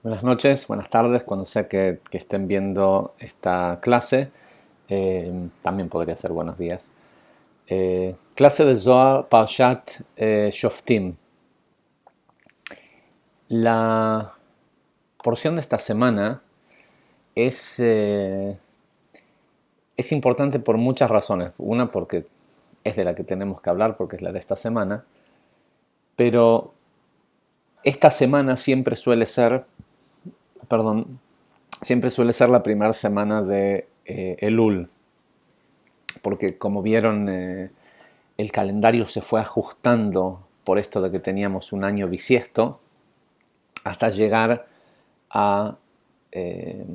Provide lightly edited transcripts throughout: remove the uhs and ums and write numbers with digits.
Buenas noches, buenas tardes, cuando sea que estén viendo esta clase. También podría ser buenos días. Clase de Zohar Parshat Shoftim. La porción de esta semana es, eh, es importante por muchas razones. Una, porque es de la que tenemos que hablar, porque es la de esta semana. Pero esta semana siempre suele ser la primera semana de Elul, porque como vieron, el calendario se fue ajustando por esto de que teníamos un año bisiesto hasta llegar a, eh,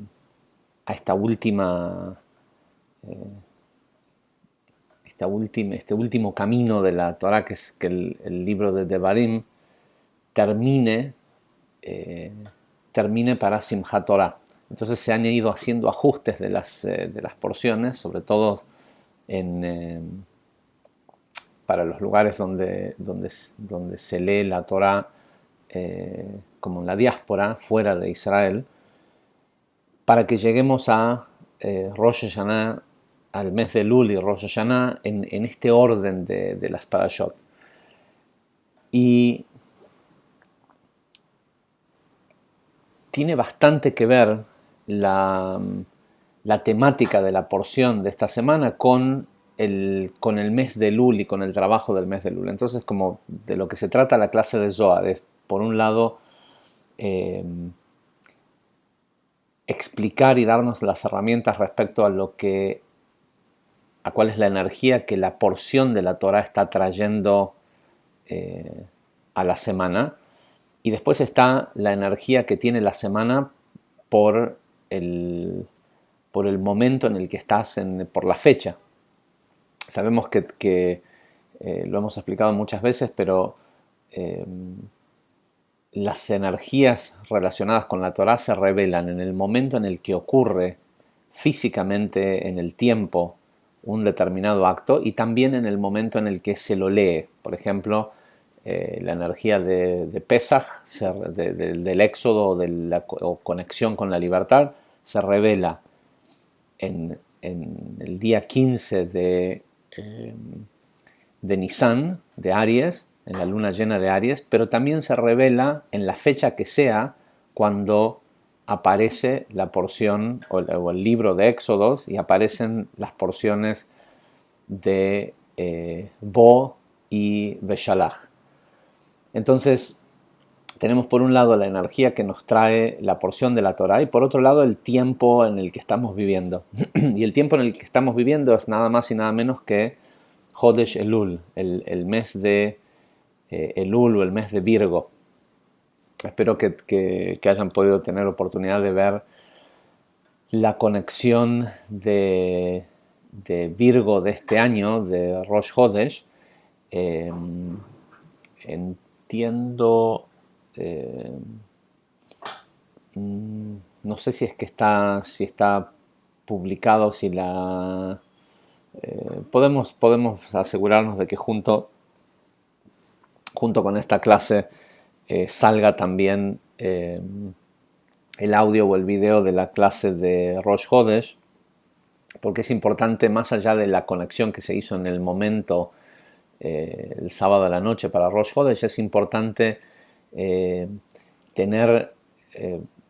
a este último camino de la Torah, que es que el libro de Devarim termine, eh, termine para Simchat Torah. Entonces se han ido haciendo ajustes de las porciones, sobre todo en, para los lugares donde se lee la Torah, como en la diáspora, fuera de Israel, para que lleguemos a Rosh Hashanah, al mes de Elul y Rosh Hashanah, en este orden de las parashot. Y tiene bastante que ver la, la temática de la porción de esta semana con el mes de Elul y con el trabajo del mes de Elul. Entonces, como de lo que se trata la clase de Zohar es, por un lado, eh, explicar y darnos las herramientas respecto a cuál es la energía que la porción de la Torah está trayendo a la semana. Y después está la energía que tiene la semana por el, por el momento en el que estás, por la fecha. Sabemos que lo hemos explicado muchas veces, pero eh, las energías relacionadas con la Torah se revelan en el momento en el que ocurre físicamente en el tiempo un determinado acto y también en el momento en el que se lo lee. Por ejemplo, la energía de Pesaj, del éxodo o conexión con la libertad, se revela en el día 15 de Nisan, de Aries, en la luna llena de Aries, pero también se revela en la fecha que sea cuando aparece la porción o el libro de Éxodos y aparecen las porciones de Bo y Beshalach. Entonces, tenemos por un lado la energía que nos trae la porción de la Torah y por otro lado el tiempo en el que estamos viviendo. Y el tiempo en el que estamos viviendo es nada más y nada menos que Hodesh Elul, el mes de Elul o el mes de Virgo. Espero que hayan podido tener oportunidad de ver la conexión de Virgo de este año, de Rosh Hodesh. Eh, Entiendo, eh, no sé si es que si está publicado, si podemos asegurarnos de que junto con esta clase salga también el audio o el video de la clase de Rosh Hodesh, porque es importante, más allá de la conexión que se hizo en el momento, el sábado a la noche para Rosh Hodesh, es importante eh, tener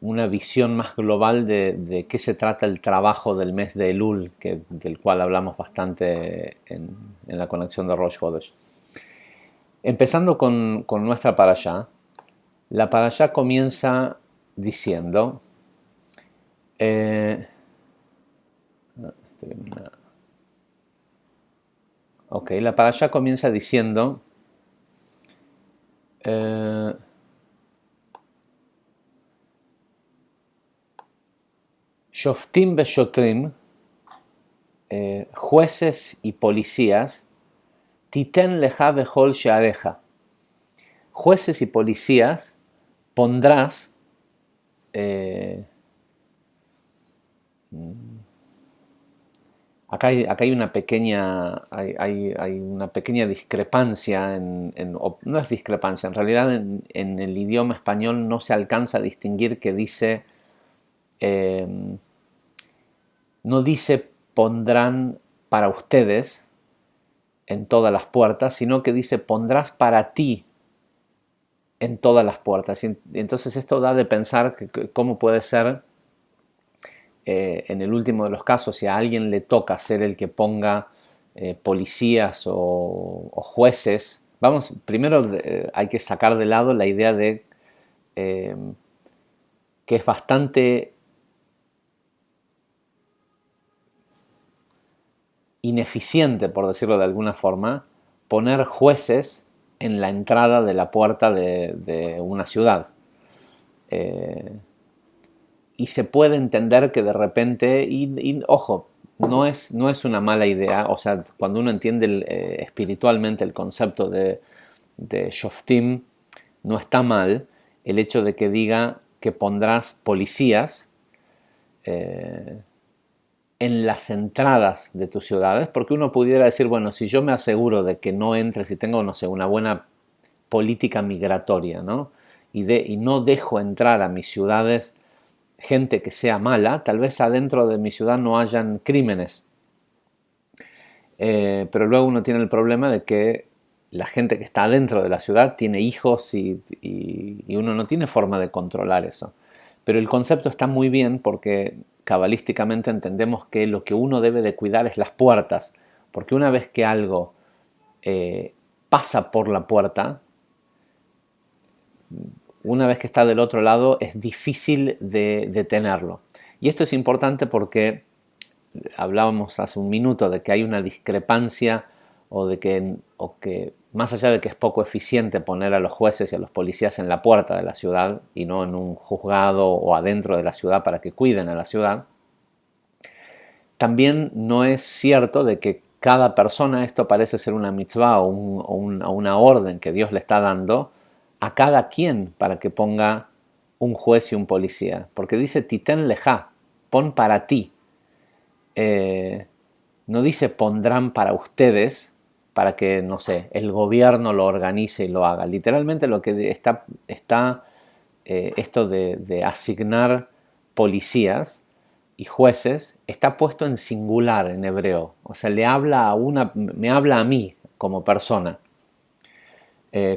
una visión más global de qué se trata el trabajo del mes de Elul, del cual hablamos bastante en la conexión de Rosh Hodesh. Empezando con nuestra parashá, la parashá comienza diciendo, eh, ok, la parashá comienza diciendo, eh, Shoftim Beshotrim, jueces y policías, Titen leja bechol sheareja, jueces y policías pondrás eh, Acá hay una pequeña, hay una pequeña discrepancia, no es discrepancia, en realidad en el idioma español no se alcanza a distinguir que dice, eh, no dice pondrán para ustedes en todas las puertas, sino que dice pondrás para ti en todas las puertas. Y entonces esto da de pensar cómo puede ser, en el último de los casos, si a alguien le toca ser el que ponga policías o jueces. Vamos, primero hay que sacar de lado la idea de eh, que es bastante ineficiente, por decirlo de alguna forma, poner jueces en la entrada de la puerta de una ciudad. Y se puede entender que de repente, ojo, no es una mala idea, o sea, cuando uno entiende espiritualmente el concepto de Shoftim, no está mal el hecho de que diga que pondrás policías en las entradas de tus ciudades, porque uno pudiera decir, bueno, si yo me aseguro de que no entres y tengo, no sé, una buena política migratoria, ¿no? Y no dejo entrar a mis ciudades gente que sea mala, tal vez adentro de mi ciudad no hayan crímenes. Pero luego uno tiene el problema de que la gente que está adentro de la ciudad tiene hijos y uno no tiene forma de controlar eso. Pero el concepto está muy bien porque cabalísticamente entendemos que lo que uno debe de cuidar es las puertas, porque una vez que algo pasa por la puerta, una vez que está del otro lado es difícil de detenerlo. Y esto es importante porque hablábamos hace un minuto de que hay una discrepancia o que más allá de que es poco eficiente poner a los jueces y a los policías en la puerta de la ciudad y no en un juzgado o adentro de la ciudad para que cuiden a la ciudad, también no es cierto de que cada persona, esto parece ser una mitzvah o una orden que Dios le está dando a cada quien para que ponga un juez y un policía. Porque dice titen leja, pon para ti. No dice pondrán para ustedes, para que, no sé, el gobierno lo organice y lo haga. Literalmente lo que está esto de asignar policías y jueces está puesto en singular en hebreo. O sea, me habla a mí como persona.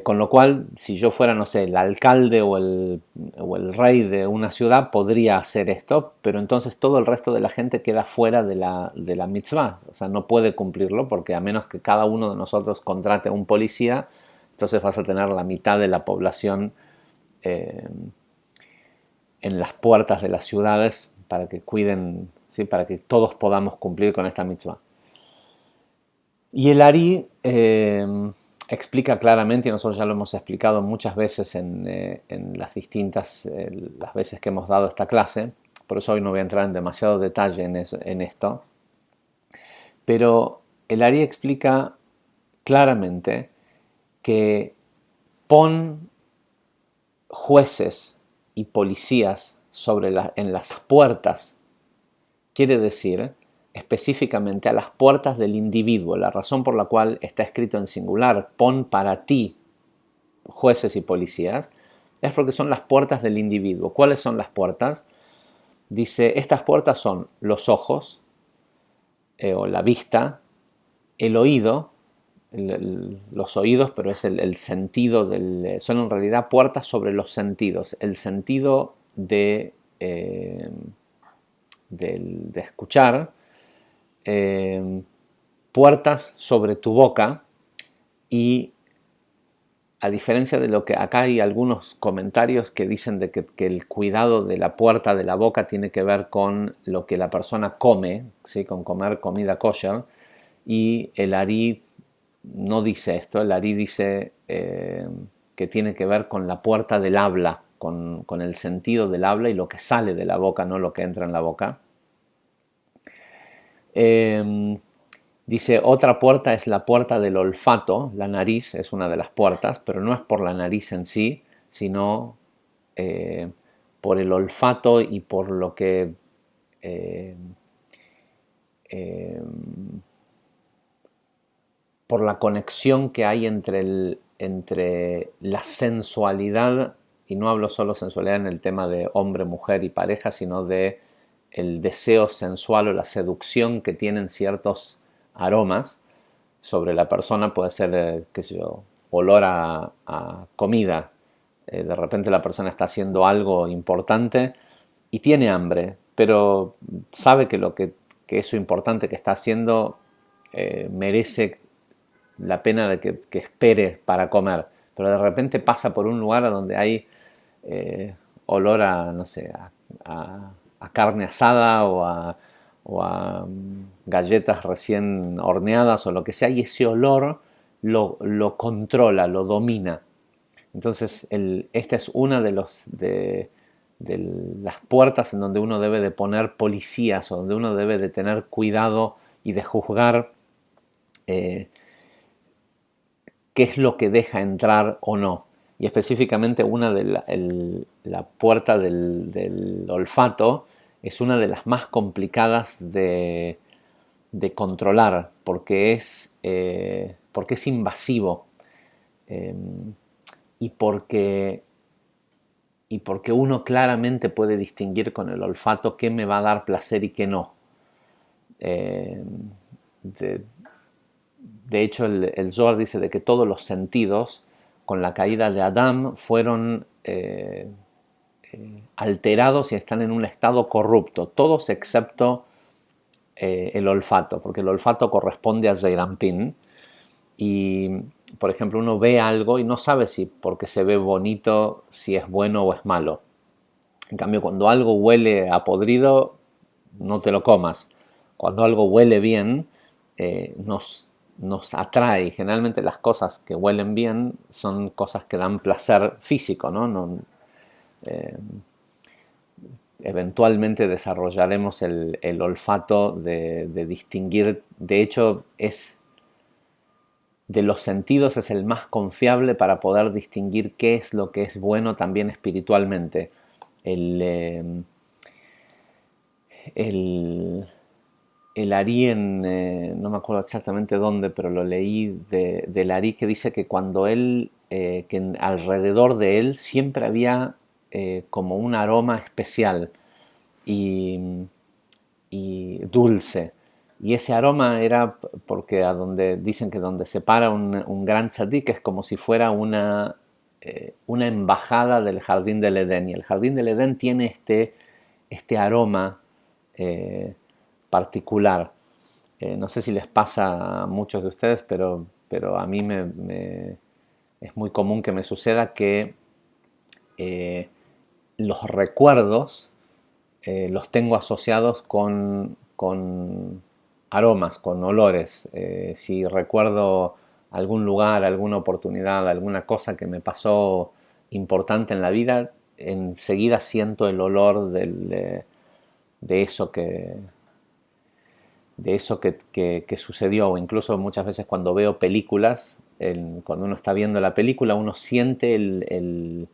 Con lo cual, si yo fuera, no sé, el alcalde o el rey de una ciudad, podría hacer esto, pero entonces todo el resto de la gente queda fuera de la mitzvah. O sea, no puede cumplirlo porque a menos que cada uno de nosotros contrate a un policía, entonces vas a tener la mitad de la población en las puertas de las ciudades para que cuiden, ¿sí? Para que todos podamos cumplir con esta mitzvah. Y el Ari explica claramente, y nosotros ya lo hemos explicado muchas veces en las distintas las veces que hemos dado esta clase, por eso hoy no voy a entrar en demasiado detalle en esto, pero el Ari explica claramente que pon jueces y policías en las puertas, quiere decir específicamente a las puertas del individuo. La razón por la cual está escrito en singular, pon para ti jueces y policías, es porque son las puertas del individuo. ¿Cuáles son las puertas? Dice, estas puertas son los ojos, o la vista, el oído, los oídos, pero es el sentido son en realidad puertas sobre los sentidos. El sentido de escuchar, puertas sobre tu boca, y a diferencia de lo que acá hay algunos comentarios que dicen de que el cuidado de la puerta de la boca tiene que ver con lo que la persona come, ¿sí? Con comer comida kosher, y el Ari no dice esto, el Ari dice que tiene que ver con la puerta del habla, con el sentido del habla y lo que sale de la boca, no lo que entra en la boca. Dice, otra puerta es la puerta del olfato, la nariz es una de las puertas, pero no es por la nariz en sí, sino por el olfato y por lo que eh, por la conexión que hay entre la sensualidad, y no hablo solo sensualidad en el tema de hombre, mujer y pareja, sino de el deseo sensual o la seducción que tienen ciertos aromas sobre la persona. Puede ser, qué sé yo, olor a comida. De repente la persona está haciendo algo importante y tiene hambre, pero sabe que eso importante que está haciendo merece la pena de que espere para comer. Pero de repente pasa por un lugar donde hay olor a, no sé, a carne asada o a galletas recién horneadas o lo que sea, y ese olor lo controla, lo domina. Entonces, esta es una de las puertas en donde uno debe de poner policías, o donde uno debe de tener cuidado y de juzgar eh, qué es lo que deja entrar o no. Y específicamente la puerta del olfato es una de las más complicadas de controlar porque es invasivo, eh, y porque uno claramente puede distinguir con el olfato qué me va a dar placer y qué no. Eh, de, de hecho, el Zohar dice de que todos los sentidos, con la caída de Adán, fueron alterados y están en un estado corrupto, todos excepto el olfato, porque el olfato corresponde a Zeirampin. Y, por ejemplo, uno ve algo y no sabe si porque se ve bonito, si es bueno o es malo. En cambio, cuando algo huele a podrido, no te lo comas. Cuando algo huele bien, nos atrae. Generalmente las cosas que huelen bien son cosas que dan placer físico, ¿no? Eh, Eventualmente desarrollaremos el olfato de distinguir. De hecho, de los sentidos es el más confiable para poder distinguir qué es lo que es bueno también espiritualmente. El Ari no me acuerdo exactamente dónde, pero lo leí del Ari, que dice que cuando que alrededor de él siempre había como un aroma especial y, y dulce. Y ese aroma era porque dicen que donde se para un gran tzadik es como si fuera una embajada del jardín del Edén. Y el jardín del Edén tiene este aroma eh, particular. No sé si les pasa a muchos de ustedes, pero a mí es muy común que me suceda que eh, los recuerdos los tengo asociados con aromas, con olores. Si recuerdo algún lugar, alguna oportunidad, alguna cosa que me pasó importante en la vida, enseguida siento el olor de eso que sucedió. O incluso muchas veces cuando veo películas, cuando uno está viendo la película, uno siente el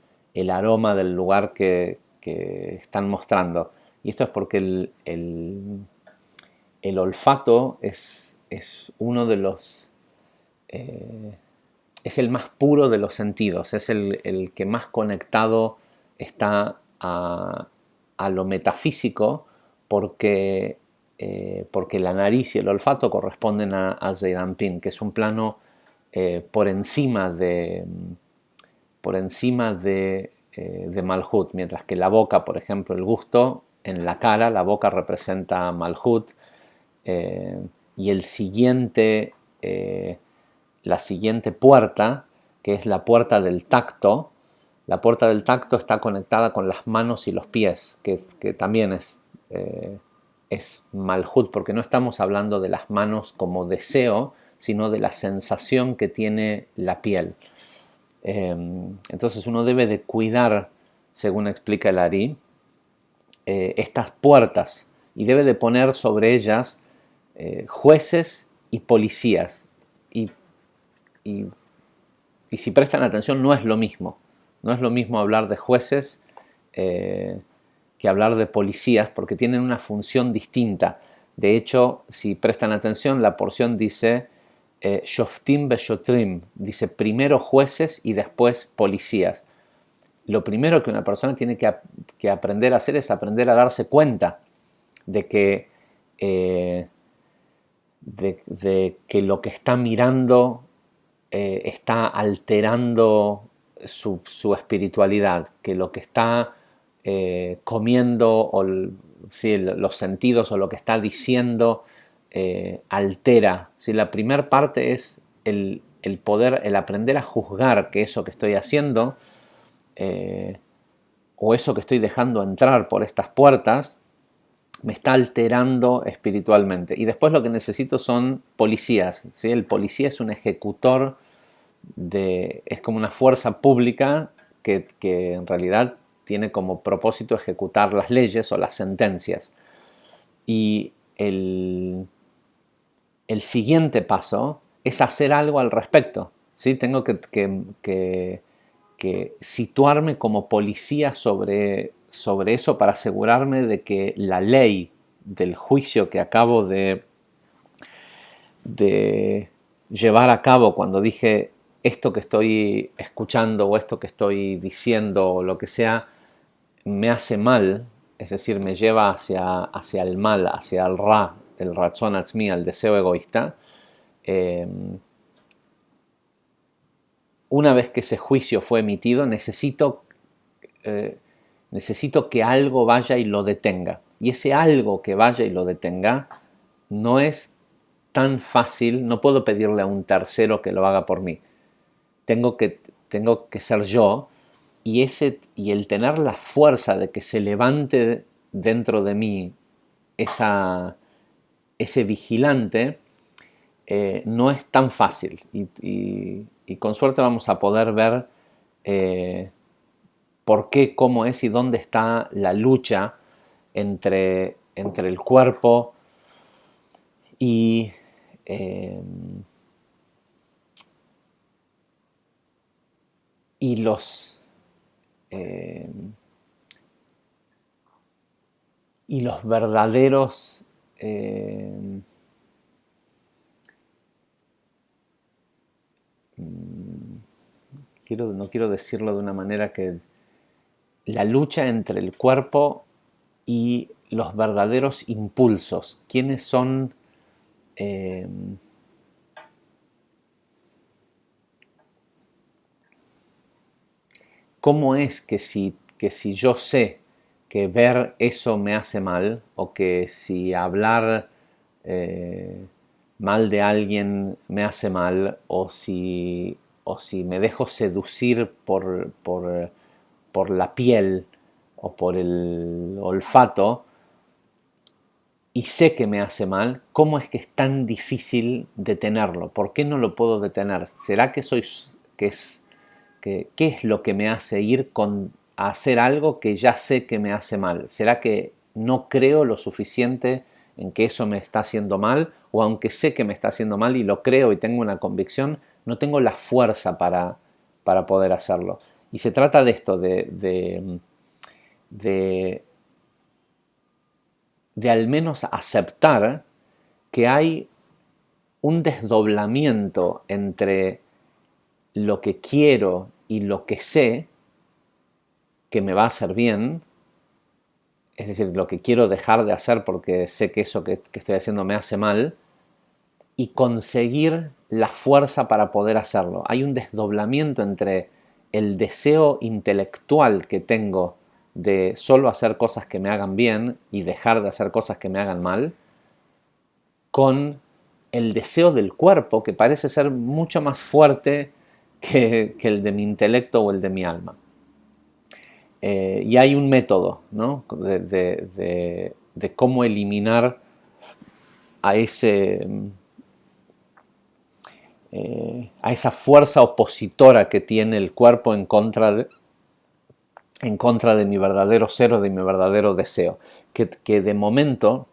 aroma del lugar que están mostrando. Y esto es porque el olfato es uno de los... es el más puro de los sentidos, es el que más conectado está a lo metafísico, porque la nariz y el olfato corresponden a Zeirampin, que es un plano por encima de Malhut, mientras que la boca, por ejemplo, el gusto en la cara, la boca representa Malhut, y la siguiente puerta, que es la puerta del tacto. La puerta del tacto está conectada con las manos y los pies, que también es Malhut, porque no estamos hablando de las manos como deseo, sino de la sensación que tiene la piel. Entonces uno debe de cuidar, según explica el Ari, estas puertas, y debe de poner sobre ellas jueces y policías. Y, y, y si prestan atención, no es lo mismo. No es lo mismo hablar de jueces que hablar de policías, porque tienen una función distinta. De hecho, si prestan atención, la porción dice Shoftim Beshotrim, dice primero jueces y después policías. Lo primero que una persona tiene que aprender a hacer es aprender a darse cuenta de que, de que lo que está mirando está alterando su espiritualidad, que lo que está comiendo o ¿sí? los sentidos o lo que está diciendo altera. ¿Sí? La primera parte es el poder, el aprender a juzgar que eso que estoy haciendo o eso que estoy dejando entrar por estas puertas me está alterando espiritualmente. Y después lo que necesito son policías. ¿Sí? El policía es un ejecutor, es como una fuerza pública que en realidad tiene como propósito ejecutar las leyes o las sentencias. Y el siguiente paso es hacer algo al respecto. ¿Sí? Tengo que situarme como policía sobre eso para asegurarme de que la ley del juicio que acabo de llevar a cabo cuando dije esto que estoy escuchando o esto que estoy diciendo o lo que sea me hace mal, es decir, me lleva hacia el mal, hacia el ra, el ratzon atzmi, el deseo egoísta. Una vez que ese juicio fue emitido, necesito que algo vaya y lo detenga. Y ese algo que vaya y lo detenga no es tan fácil, no puedo pedirle a un tercero que lo haga por mí. Tengo que ser yo, y el tener la fuerza de que se levante dentro de mí ese vigilante no es tan fácil. Y con suerte vamos a poder ver por qué, cómo es y dónde está la lucha entre el cuerpo y los verdaderos no quiero decirlo de una manera que la lucha entre el cuerpo y los verdaderos impulsos. ¿Quiénes son cómo es que si yo sé que ver eso me hace mal, o que si hablar mal de alguien me hace mal, o si me dejo seducir por la piel o por el olfato y sé que me hace mal, ¿cómo es que es tan difícil detenerlo? ¿Por qué no lo puedo detener? ¿Será que qué es lo que me hace ir a hacer algo que ya sé que me hace mal? ¿Será que no creo lo suficiente en que eso me está haciendo mal? O aunque sé que me está haciendo mal y lo creo y tengo una convicción, no tengo la fuerza para poder hacerlo. Y se trata de esto, de al menos aceptar que hay un desdoblamiento entre lo que quiero y lo que sé que me va a hacer bien, es decir, lo que quiero dejar de hacer porque sé que eso que estoy haciendo me hace mal, y conseguir la fuerza para poder hacerlo. Hay un desdoblamiento entre el deseo intelectual que tengo de solo hacer cosas que me hagan bien y dejar de hacer cosas que me hagan mal, con el deseo del cuerpo, que parece ser mucho más fuerte que el de mi intelecto o el de mi alma. Y hay un método, ¿no? de cómo eliminar a esa fuerza opositora que tiene el cuerpo en contra de mi verdadero ser o de mi verdadero deseo, que de momento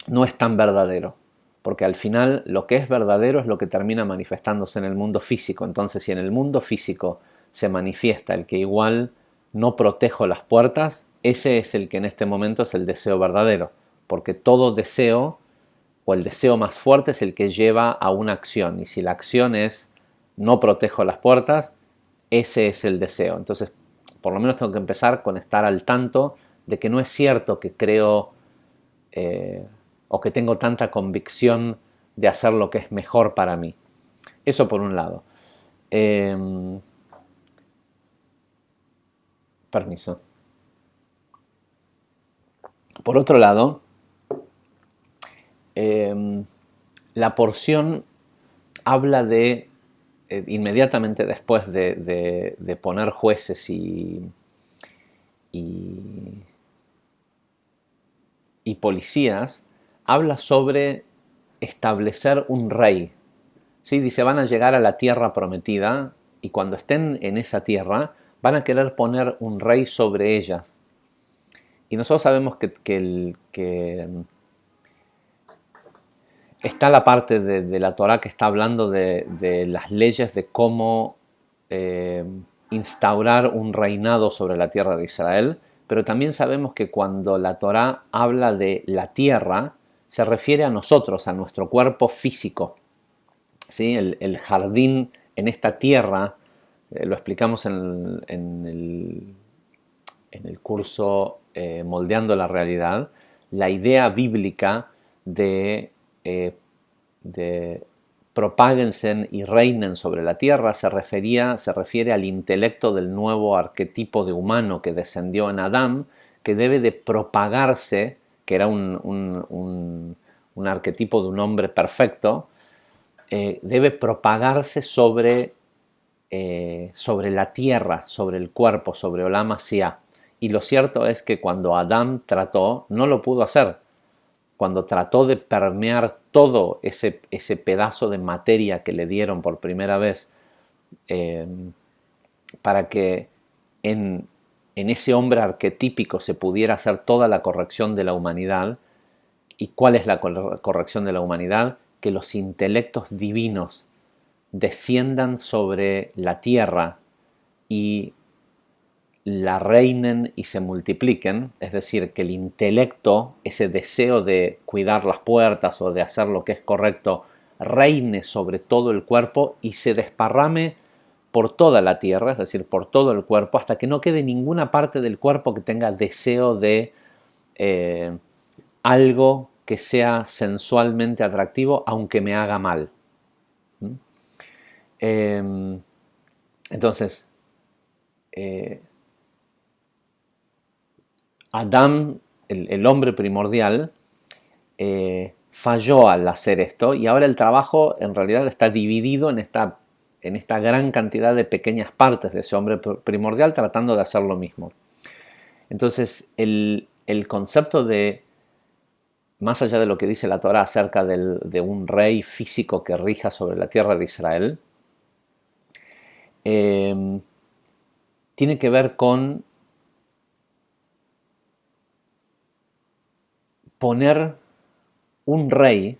no es tan verdadero, porque al final lo que es verdadero es lo que termina manifestándose en el mundo físico. Entonces, si en el mundo físico se manifiesta el que igual no protejo las puertas, ese es el que en este momento es el deseo verdadero, porque todo deseo o el deseo más fuerte es el que lleva a una acción. Y si la acción es no protejo las puertas, ese es el deseo. Entonces, por lo menos tengo que empezar con estar al tanto de que no es cierto que creo o que tengo tanta convicción de hacer lo que es mejor para mí. Eso por un lado. Permiso. Por otro lado, la porción habla de, inmediatamente después de poner jueces y, y policías, habla sobre establecer un rey. ¿Sí? Dice, van a llegar a la tierra prometida y cuando estén en esa tierra van a querer poner un rey sobre ella. Y nosotros sabemos que está la parte de la Torá que está hablando de las leyes de cómo instaurar un reinado sobre la tierra de Israel, pero también sabemos que cuando la Torá habla de la tierra, se refiere a nosotros, a nuestro cuerpo físico. ¿Sí? El jardín en esta tierra, lo explicamos en el curso Moldeando la Realidad, la idea bíblica de propáguense y reinen sobre la tierra se refiere al intelecto del nuevo arquetipo de humano que descendió en Adán, que debe de propagarse, que era un arquetipo de un hombre perfecto, debe propagarse sobre la tierra, sobre el cuerpo, sobre Olam Asiá. Y lo cierto es que cuando Adán trató, no lo pudo hacer. Cuando trató de permear todo ese pedazo de materia que le dieron por primera vez eh, para que en ese hombre arquetípico se pudiera hacer toda la corrección de la humanidad. ¿Y cuál es la corrección de la humanidad? Que los intelectos divinos desciendan sobre la tierra y la reinen y se multipliquen, es decir, que el intelecto, ese deseo de cuidar las puertas o de hacer lo que es correcto, reine sobre todo el cuerpo y se desparrame por toda la tierra, es decir, por todo el cuerpo, hasta que no quede ninguna parte del cuerpo que tenga deseo de algo que sea sensualmente atractivo, aunque me haga mal. Entonces, Adán, el hombre primordial, falló al hacer esto y ahora el trabajo en realidad está dividido en esta gran cantidad de pequeñas partes de ese hombre primordial tratando de hacer lo mismo. Entonces, el concepto de, más allá de lo que dice la Torá acerca de un rey físico que rija sobre la tierra de Israel, tiene que ver con poner un rey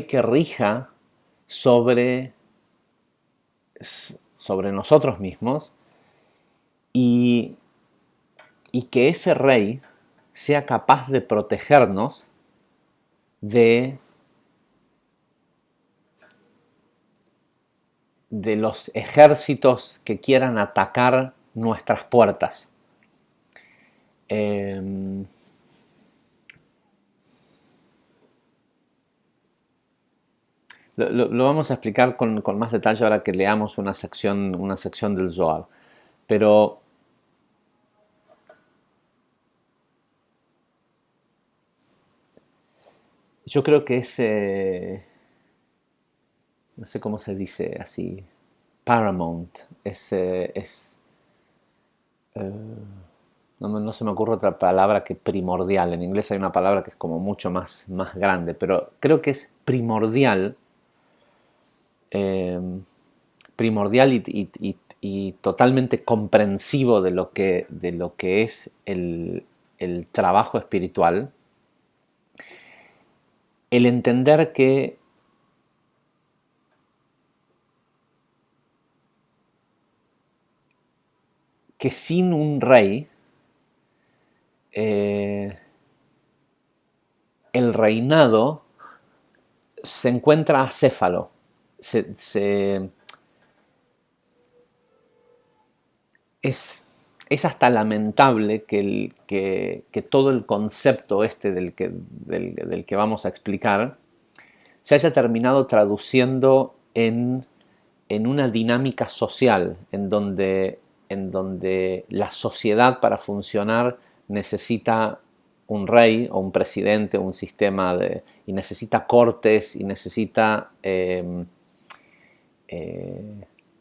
que rija sobre, sobre nosotros mismos y, y que ese rey sea capaz de protegernos de los ejércitos que quieran atacar nuestras puertas. Lo vamos a explicar con más detalle ahora que leamos una sección del Zohar. Pero yo creo que es, no sé cómo se dice así, paramount, no se me ocurre otra palabra que primordial. En inglés hay una palabra que es como mucho más grande, pero creo que es primordial, eh, primordial y totalmente comprensivo de lo que es el trabajo espiritual, el entender que sin un rey el reinado se encuentra acéfalo. Es hasta lamentable que todo el concepto este del que vamos a explicar se haya terminado traduciendo en una dinámica social en donde la sociedad para funcionar necesita un rey o un presidente, un sistema y necesita cortes y necesita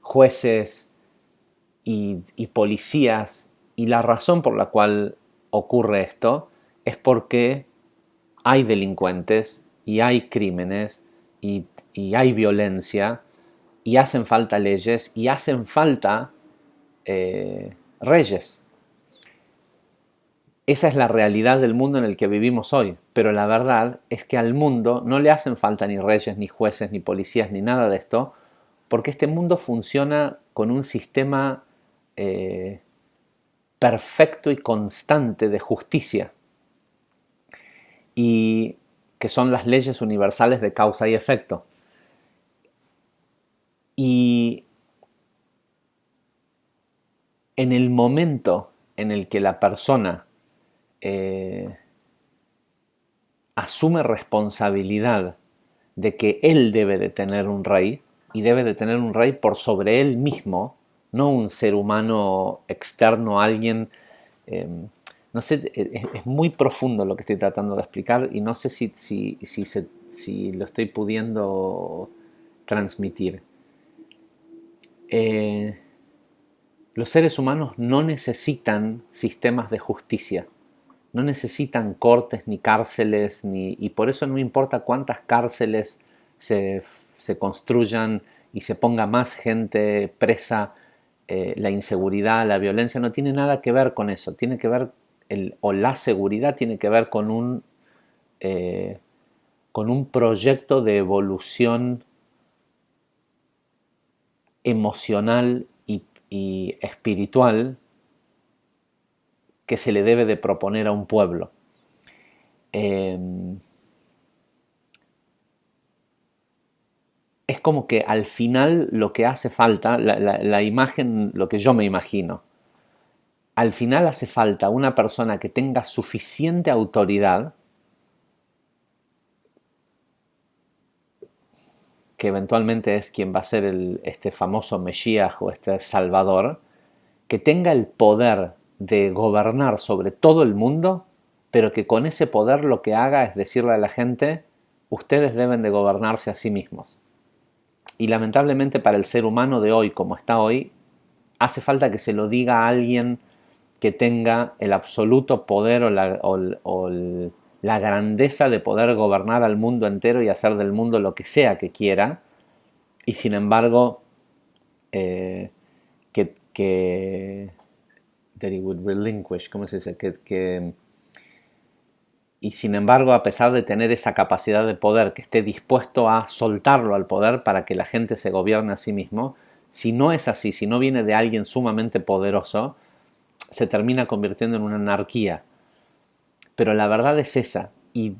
jueces y policías. Y la razón por la cual ocurre esto es porque hay delincuentes y hay crímenes y hay violencia y hacen falta leyes y hacen falta reyes. Esa es la realidad del mundo en el que vivimos hoy, pero la verdad es que al mundo no le hacen falta ni reyes, ni jueces, ni policías, ni nada de esto, porque este mundo funciona con un sistema perfecto y constante de justicia, y que son las leyes universales de causa y efecto. Y en el momento en el que la persona asume responsabilidad de que él debe de tener un rey, y debe de tener un rey por sobre él mismo, no un ser humano externo a alguien. No sé, es muy profundo lo que estoy tratando de explicar y no sé si lo estoy pudiendo transmitir. Los seres humanos no necesitan sistemas de justicia, no necesitan cortes ni cárceles, y por eso no importa cuántas cárceles se, se construyan y se ponga más gente presa. La inseguridad, la violencia no tiene nada que ver con eso, tiene que ver, o la seguridad tiene que ver con un proyecto de evolución emocional y espiritual que se le debe de proponer a un pueblo. Es como que al final lo que hace falta, la imagen, lo que yo me imagino, al final hace falta una persona que tenga suficiente autoridad, que eventualmente es quien va a ser este famoso Mesías o este Salvador, que tenga el poder de gobernar sobre todo el mundo, pero que con ese poder lo que haga es decirle a la gente: ustedes deben de gobernarse a sí mismos. Y lamentablemente para el ser humano de hoy, como está hoy, hace falta que se lo diga a alguien que tenga el absoluto poder o la grandeza de poder gobernar al mundo entero y hacer del mundo lo que sea que quiera, y sin embargo that he would relinquish, ¿cómo se dice? Y sin embargo, a pesar de tener esa capacidad de poder, que esté dispuesto a soltarlo al poder para que la gente se gobierne a sí mismo. Si no es así, si no viene de alguien sumamente poderoso, se termina convirtiendo en una anarquía. Pero la verdad es esa. Y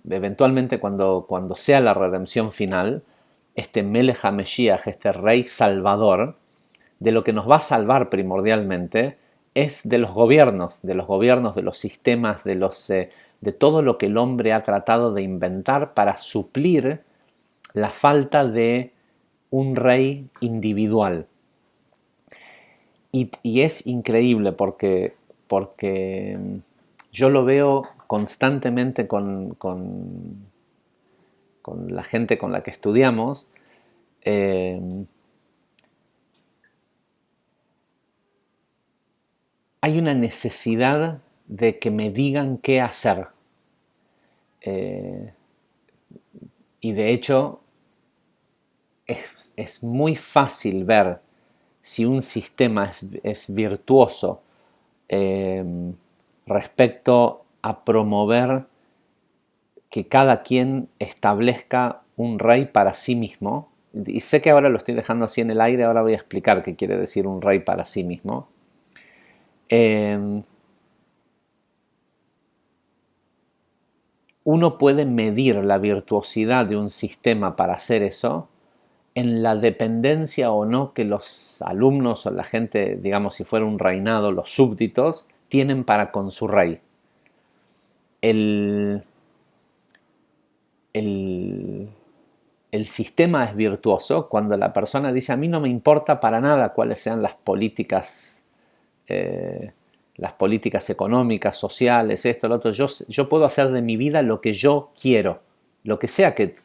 eventualmente cuando sea la redención final, este Melech HaMashiach, este Rey Salvador, de lo que nos va a salvar primordialmente es de los gobiernos, de los sistemas, de todo lo que el hombre ha tratado de inventar para suplir la falta de un rey individual. Y es increíble porque yo lo veo constantemente con la gente con la que estudiamos. Hay una necesidad de que me digan qué hacer. Y de hecho es muy fácil ver si un sistema es virtuoso respecto a promover que cada quien establezca un rey para sí mismo. Y sé que ahora lo estoy dejando así en el aire, ahora voy a explicar qué quiere decir un rey para sí mismo. Eh, Uno puede medir la virtuosidad de un sistema para hacer eso en la dependencia o no que los alumnos o la gente, digamos, si fuera un reinado, los súbditos, tienen para con su rey. El, el, el sistema es virtuoso cuando la persona dice: a mí no me importa para nada cuáles sean eh, las políticas económicas, sociales, esto, lo otro. Yo puedo hacer de mi vida lo que yo quiero, lo que sea que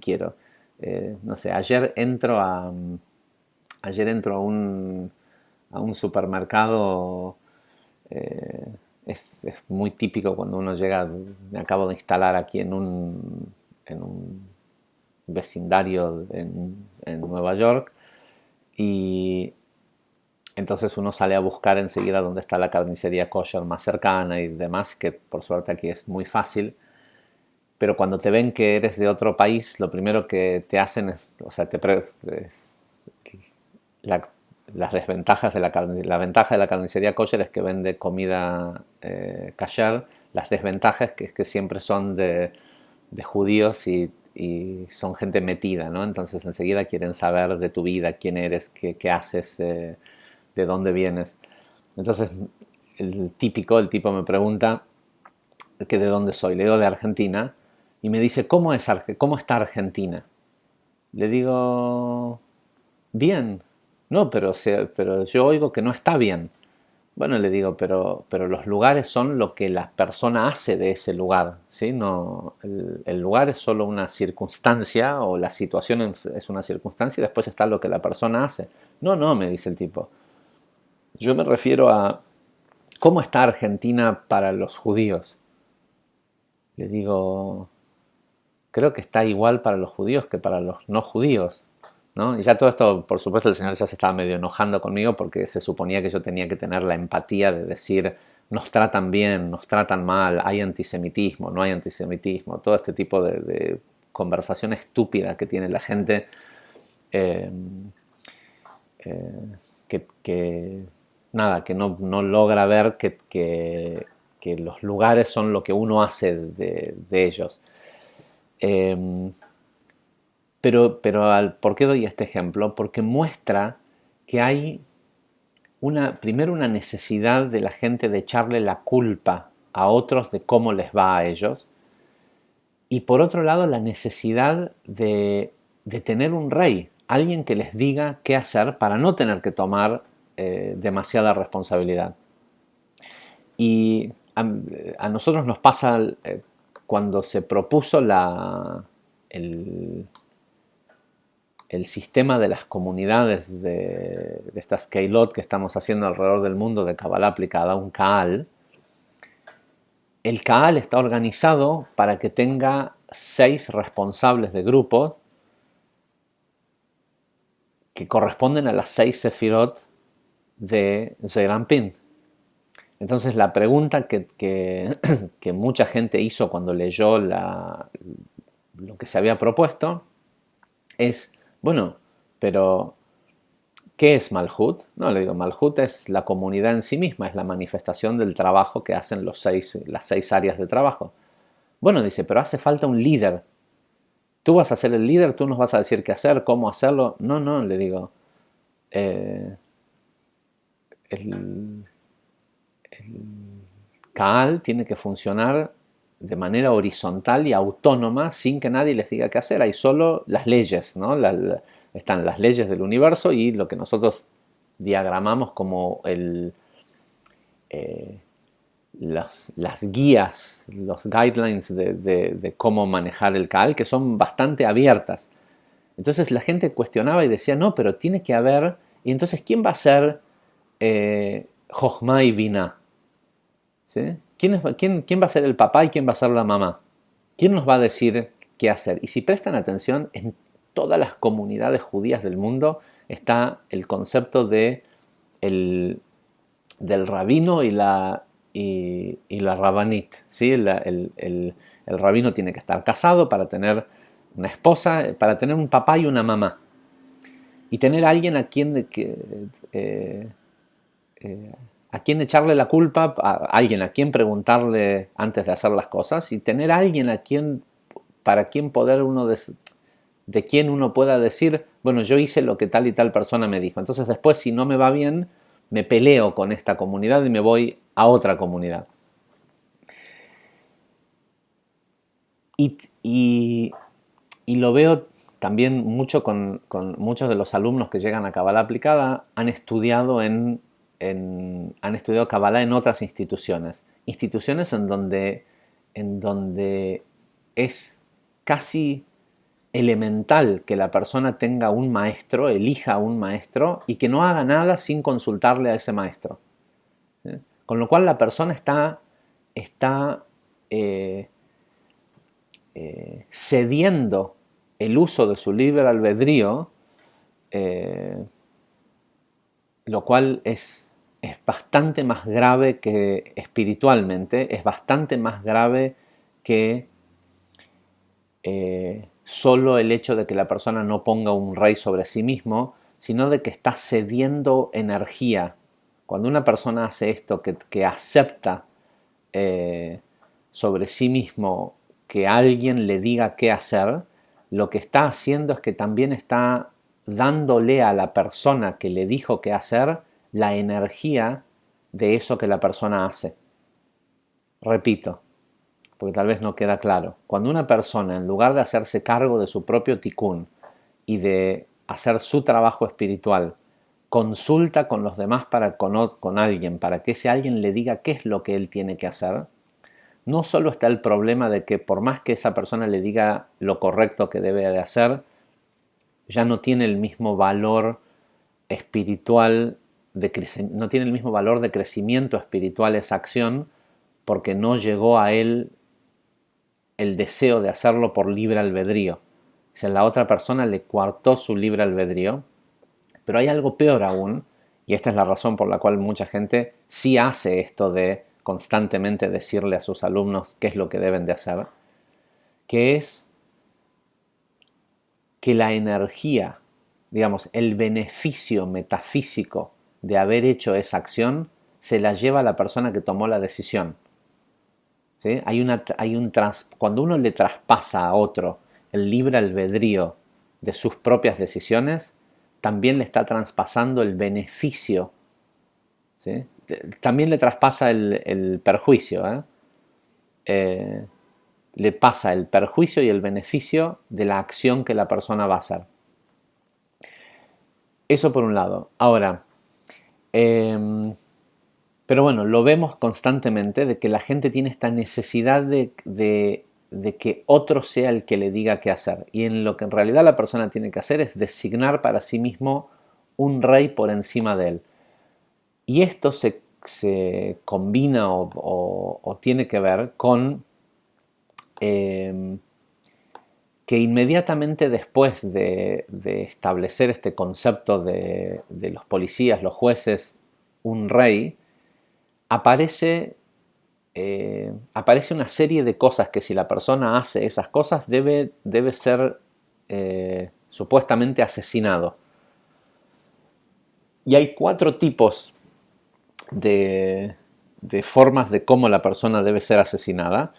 quiero. No sé, ayer entro a un supermercado. eh, es muy típico cuando uno llega. Me acabo de instalar aquí en un vecindario en Nueva York, y entonces uno sale a buscar enseguida dónde está la carnicería kosher más cercana y demás, que por suerte aquí es muy fácil. Pero cuando te ven que eres de otro país, lo primero que te hacen es, o sea, la- las desventajas de la ventaja de la carnicería kosher es que vende comida kasher. Las desventajas es que siempre son de judíos y son gente metida, ¿no? Entonces enseguida quieren saber de tu vida, quién eres, qué haces, de dónde vienes. Entonces el tipo me pregunta que de dónde soy. Le digo de Argentina y me dice: ¿cómo está Argentina? Le digo: bien. No, pero yo oigo que no está bien. Bueno, le digo, pero los lugares son lo que la persona hace de ese lugar, ¿sí? No, el lugar es solo una circunstancia, o la situación es una circunstancia, y después está lo que la persona hace. No, no, me dice el tipo. Yo me refiero a cómo está Argentina para los judíos. Le digo: creo que está igual para los judíos que para los no judíos, ¿no? Y ya todo esto, por supuesto, el señor ya se estaba medio enojando conmigo porque se suponía que yo tenía que tener la empatía de decir: nos tratan bien, nos tratan mal, hay antisemitismo, no hay antisemitismo, todo este tipo de conversación estúpida que tiene la gente, eh, que nada, que no logra ver que los lugares son lo que uno hace de ellos. Eh, ¿Por qué doy este ejemplo? Porque muestra que hay primero una necesidad de la gente de echarle la culpa a otros de cómo les va a ellos, y por otro lado la necesidad de tener un rey, alguien que les diga qué hacer para no tener que tomar demasiada responsabilidad. Y a nosotros nos pasa cuando se propuso el, el sistema de las comunidades de estas Keilot que estamos haciendo alrededor del mundo de Kabbalah aplicada, un Kaal. El Kaal está organizado para que tenga 6 responsables de grupo que corresponden a las 6 Sefirot de Zeranpin. Entonces la pregunta que mucha gente hizo cuando leyó lo que se había propuesto es: bueno, pero ¿qué es Malhut? No, le digo, Malhut es la comunidad en sí misma, es la manifestación del trabajo que hacen las 6 áreas de trabajo. Bueno, dice, pero hace falta un líder. Tú vas a ser el líder, tú nos vas a decir qué hacer, cómo hacerlo. No, no, le digo. eh, el, Kaal tiene que funcionar de manera horizontal y autónoma sin que nadie les diga qué hacer. Hay solo las leyes, ¿no? Están las leyes del universo y lo que nosotros diagramamos como eh, las guías, los guidelines de cómo manejar el Kaal, que son bastante abiertas. Entonces la gente cuestionaba y decía: no, pero tiene que haber. Y entonces, ¿quién va a ser Jochma y Binah? ¿Sí? ¿Quién va a ser el papá y quién va a ser la mamá? ¿Quién nos va a decir qué hacer? Y si prestan atención, en todas las comunidades judías del mundo está el concepto del rabino y la rabanit. ¿Sí? El rabino tiene que estar casado para tener una esposa, para tener un papá y una mamá. Y tener a alguien eh, a quién echarle la culpa, a alguien a quien preguntarle antes de hacer las cosas, y tener a alguien para quien poder de quien uno pueda decir, bueno, yo hice lo que tal y tal persona me dijo. Entonces después, si no me va bien, me peleo con esta comunidad y me voy a otra comunidad. Y lo veo también mucho con muchos de los alumnos que llegan a Kabbalah aplicada, han estudiado Kabbalah en otras instituciones. Instituciones en donde es casi elemental que la persona tenga un maestro, elija un maestro y que no haga nada sin consultarle a ese maestro. ¿Sí? Con lo cual la persona está cediendo el uso de su libre albedrío, lo cual es bastante más grave que espiritualmente, es bastante más grave que solo el hecho de que la persona no ponga un rey sobre sí mismo, sino de que está cediendo energía. Cuando una persona hace esto, que acepta sobre sí mismo que alguien le diga qué hacer, lo que está haciendo es que también está dándole a la persona que le dijo qué hacer la energía de eso que la persona hace. Repito, porque tal vez no queda claro. Cuando una persona, en lugar de hacerse cargo de su propio tikkun y de hacer su trabajo espiritual, consulta con los demás con alguien, para que ese alguien le diga qué es lo que él tiene que hacer, no solo está el problema de que por más que esa persona le diga lo correcto que debe de hacer, ya no tiene el mismo valor espiritual, no tiene el mismo valor de crecimiento espiritual esa acción, porque no llegó a él el deseo de hacerlo por libre albedrío. O sea, la otra persona le coartó su libre albedrío. Pero hay algo peor aún, y esta es la razón por la cual mucha gente sí hace esto de constantemente decirle a sus alumnos qué es lo que deben de hacer, que es que la energía, digamos, el beneficio metafísico de haber hecho esa acción se la lleva a la persona que tomó la decisión. ¿Sí? Cuando uno le traspasa a otro el libre albedrío de sus propias decisiones, también le está traspasando el beneficio, ¿sí? También le traspasa el perjuicio, le pasa el perjuicio y el beneficio de la acción que la persona va a hacer. Eso por un lado. Ahora, pero bueno, lo vemos constantemente de que la gente tiene esta necesidad de que otro sea el que le diga qué hacer. Y en lo que en realidad la persona tiene que hacer es designar para sí mismo un rey por encima de él. Y esto se combina o tiene que ver con que inmediatamente después de establecer este concepto de los policías, los jueces, un rey, aparece una serie de cosas que si la persona hace esas cosas debe ser supuestamente asesinado. Y hay 4 tipos de formas de cómo la persona debe ser asesinada.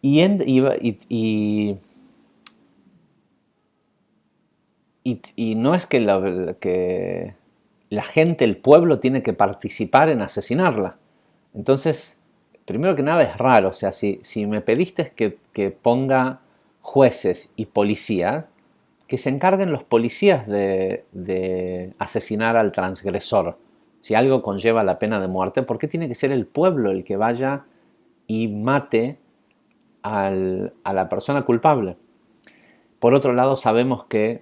Y no es que la gente, el pueblo, tiene que participar en asesinarla. Entonces, primero que nada es raro. O sea, si me pediste que ponga jueces y policías, que se encarguen los policías de asesinar al transgresor. Si algo conlleva la pena de muerte, ¿por qué tiene que ser el pueblo el que vaya y mate a la persona culpable? Por otro lado, sabemos que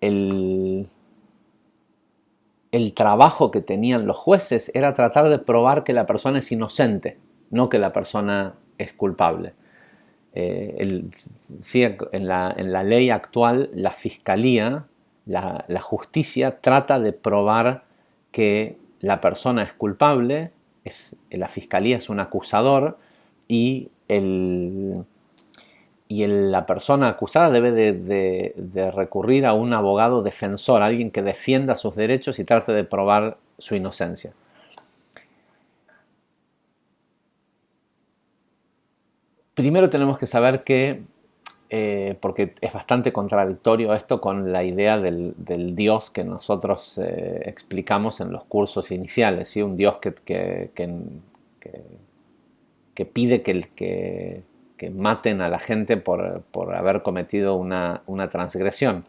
el trabajo que tenían los jueces era tratar de probar que la persona es inocente, no que la persona es culpable. Sí, en la ley actual, la fiscalía, la justicia trata de probar que la persona es culpable, la fiscalía es un acusador y la persona acusada debe de recurrir a un abogado defensor, alguien que defienda sus derechos y trate de probar su inocencia. Primero tenemos que saber que, porque es bastante contradictorio esto con la idea del Dios que nosotros explicamos en los cursos iniciales, ¿sí? Un Dios que pide que maten a la gente por haber cometido una transgresión.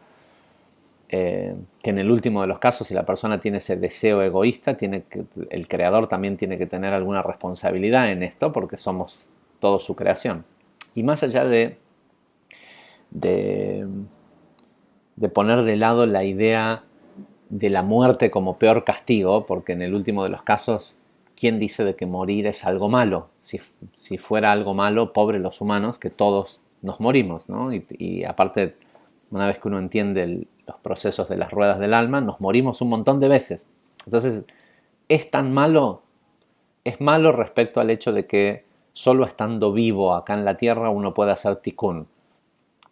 Que en el último de los casos, si la persona tiene ese deseo egoísta, el creador también tiene que tener alguna responsabilidad en esto, porque somos todos su creación. Y más allá de, de poner de lado la idea de la muerte como peor castigo, porque en el último de los casos, ¿quién dice de que morir es algo malo? Si fuera algo malo, pobres los humanos, que todos nos morimos, ¿no? Y aparte, una vez que uno entiende los procesos de las ruedas del alma, nos morimos un montón de veces. Entonces, es malo respecto al hecho de que solo estando vivo acá en la tierra uno puede hacer tikkun.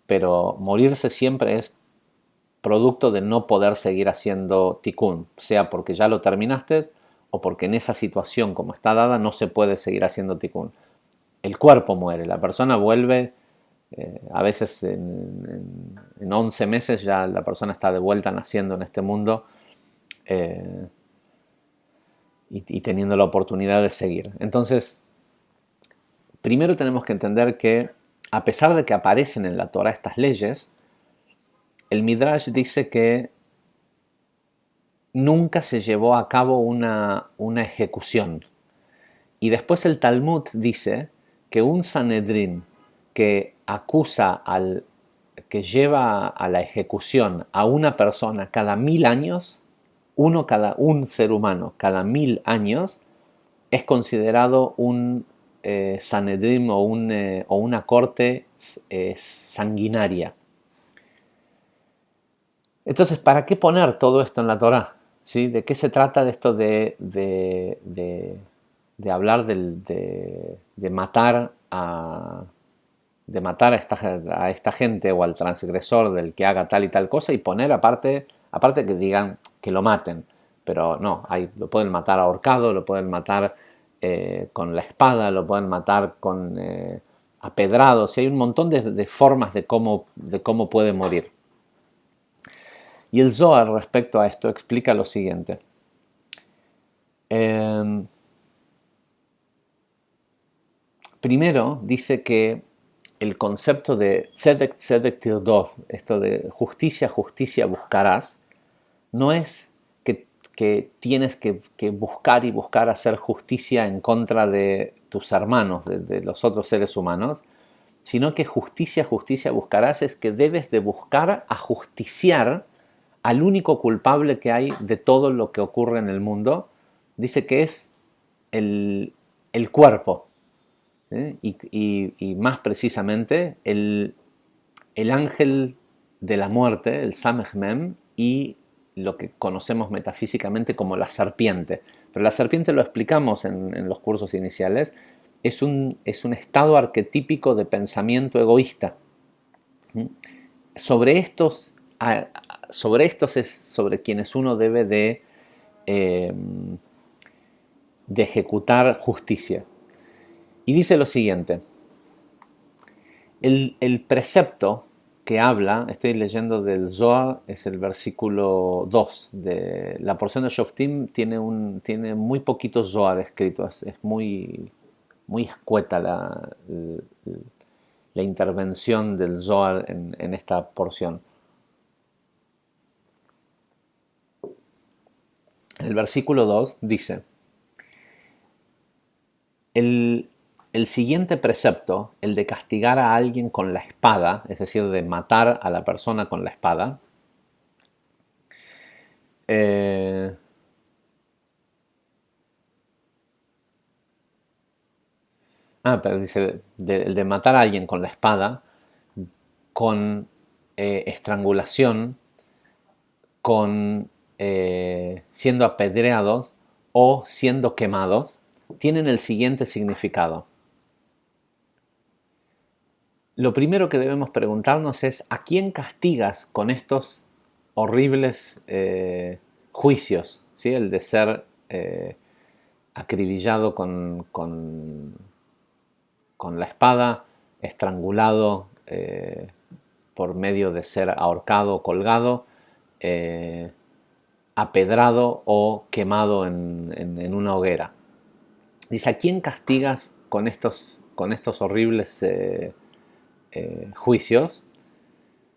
Pero morirse siempre es producto de no poder seguir haciendo tikkun, sea porque ya lo terminaste o porque en esa situación como está dada no se puede seguir haciendo tikkun. El cuerpo muere, la persona vuelve, a veces en 11 meses ya la persona está de vuelta naciendo en este mundo y teniendo la oportunidad de seguir. Entonces, primero tenemos que entender que a pesar de que aparecen en la Torah estas leyes, el Midrash dice que nunca se llevó a cabo una ejecución. Y después el Talmud dice que un Sanedrín que acusa que lleva a la ejecución a una persona cada 1000 años, un ser humano cada 1000 años, es considerado un Sanedrín o una corte sanguinaria. Entonces, ¿para qué poner todo esto en la Torá? ¿Sí? ¿De qué se trata de esto de hablar de matar a esta gente o al transgresor del que haga tal y tal cosa y poner aparte que digan que lo maten? Pero no, lo pueden matar ahorcado, lo pueden matar con la espada, lo pueden matar con apedrados, y hay un montón de formas de cómo puede morir. Y el Zohar respecto a esto explica lo siguiente. Primero dice que el concepto de tzedek tzedek tirdov, esto de justicia, justicia buscarás, no es que tienes que buscar y buscar hacer justicia en contra de tus hermanos, de los otros seres humanos, sino que justicia, justicia buscarás es que debes de buscar ajusticiar al único culpable que hay de todo lo que ocurre en el mundo. Dice que es el cuerpo, ¿sí? Y más precisamente el ángel de la muerte, el Samech Mem, y lo que conocemos metafísicamente como la serpiente. Pero la serpiente lo explicamos en los cursos iniciales, es un estado arquetípico de pensamiento egoísta. Sobre estos es sobre quienes uno debe de ejecutar justicia. Y dice lo siguiente: el precepto que habla, estoy leyendo del Zohar, es el versículo 2. La porción de Shoftim tiene muy poquitos Zohar escritos, es muy escueta la intervención del Zohar en esta porción. El versículo 2 dice: el siguiente precepto, el de castigar a alguien con la espada, es decir, de matar a la persona con la espada, pero dice, el de matar a alguien con la espada, con estrangulación, con siendo apedreados o siendo quemados, tienen el siguiente significado. lo primero que debemos preguntarnos es ¿a quién castigas con estos horribles juicios? ¿Sí? El de ser acribillado con la espada, estrangulado por medio de ser ahorcado o colgado, apedrado o quemado en una hoguera. Dice, ¿a quién castigas con estos horribles juicios?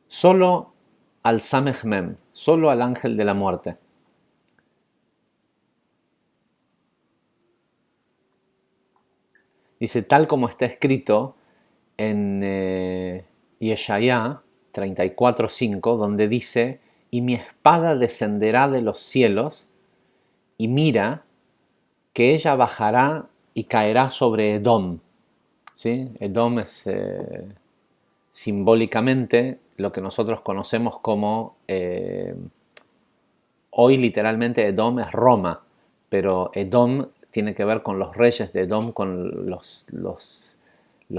Solo al Samech Mem, solo al ángel de la muerte. Dice, tal como está escrito en Yeshaya 34:5, donde dice, y mi espada descenderá de los cielos, y mira que ella bajará y caerá sobre Edom. ¿Sí? Edom es simbólicamente lo que nosotros conocemos como, hoy literalmente Edom es Roma, pero Edom tiene que ver con los reyes de Edom, con los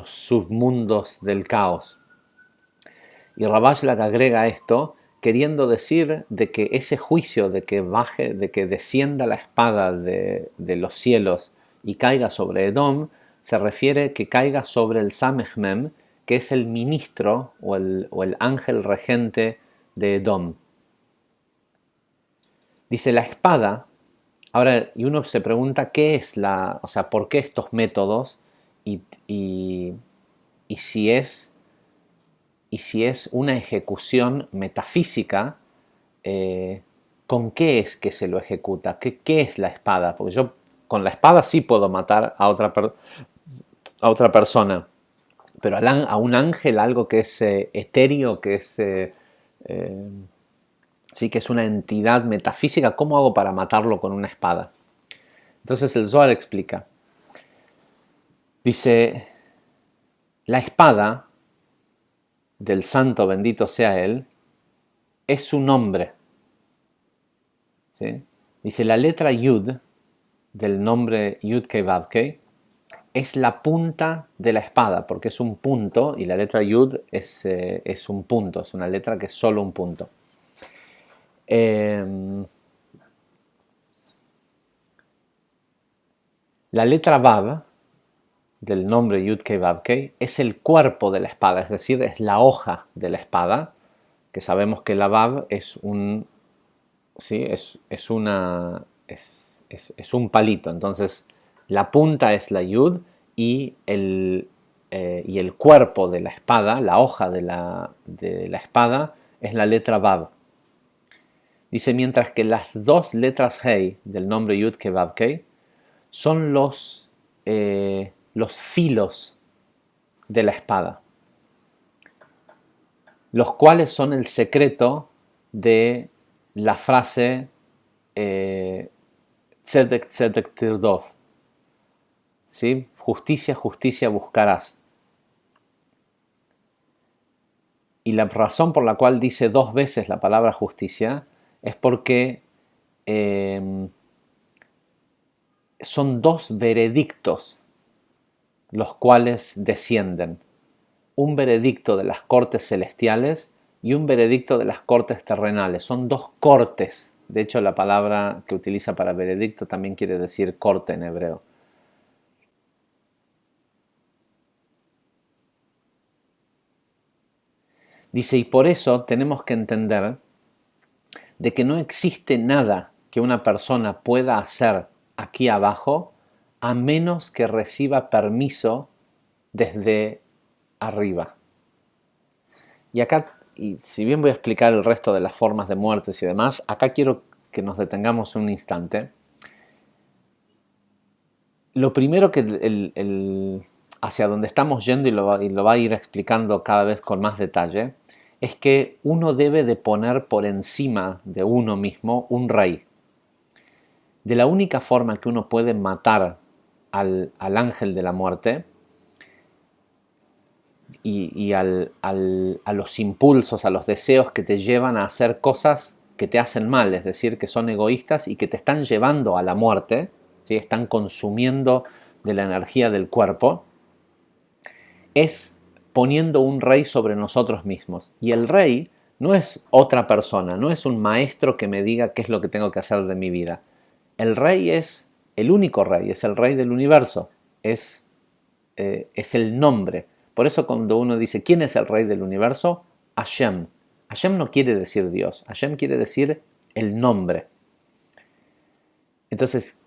submundos del caos. Y Rabash Lag agrega esto, queriendo decir de que ese juicio de que baje, de que descienda la espada de los cielos y caiga sobre Edom, se refiere que caiga sobre el Samech Mem, que es el ministro o el ángel regente de Edom. Dice la espada. Ahora, y uno se pregunta qué es o sea, por qué estos métodos y si es una ejecución metafísica, ¿con qué es que se lo ejecuta? ¿Qué es la espada? Porque yo con la espada sí puedo matar a otra persona, pero a un ángel, algo que es etéreo, que es sí que es una entidad metafísica, ¿cómo hago para matarlo con una espada? Entonces el Zohar explica. Dice, la espada del santo, bendito sea él, es su nombre. ¿Sí? Dice, la letra Yud del nombre Yud Kei Vav Kei es la punta de la espada, porque es un punto, y la letra Yud es un punto, es una letra que es solo un punto. La letra Vav del nombre Yud Kei Vav Kei es el cuerpo de la espada, es decir, es la hoja de la espada, que sabemos que la Vav es un palito, entonces la punta es la Yud y el cuerpo de la espada, la hoja de la espada, es la letra Vav. Dice, mientras que las dos letras Hei del nombre Yud Kei Vav Kei son los filos de la espada, los cuales son el secreto de la frase Tzedek Tzedek Tirdof, ¿sí? Justicia, justicia buscarás. Y la razón por la cual dice dos veces la palabra justicia es porque son dos veredictos los cuales descienden. Un veredicto de las cortes celestiales y un veredicto de las cortes terrenales. Son dos cortes. De hecho, la palabra que utiliza para veredicto también quiere decir corte en hebreo. Dice, y por eso tenemos que entender de que no existe nada que una persona pueda hacer aquí abajo a menos que reciba permiso desde arriba. Y acá, y si bien voy a explicar el resto de las formas de muertes y demás, acá quiero que nos detengamos un instante. Lo primero que hacia donde estamos yendo, y lo va a ir explicando cada vez con más detalle, es que uno debe de poner por encima de uno mismo un rey. De la única forma que uno puede matar al ángel de la muerte y a los impulsos, a los deseos que te llevan a hacer cosas que te hacen mal, es decir, que son egoístas y que te están llevando a la muerte, ¿sí? Están consumiendo de la energía del cuerpo, es poniendo un rey sobre nosotros mismos. Y el rey no es otra persona, no es un maestro que me diga qué es lo que tengo que hacer de mi vida. El rey es el único rey, es el rey del universo, es el nombre. Por eso cuando uno dice, ¿quién es el rey del universo? Hashem. Hashem no quiere decir Dios, Hashem quiere decir el nombre. Entonces,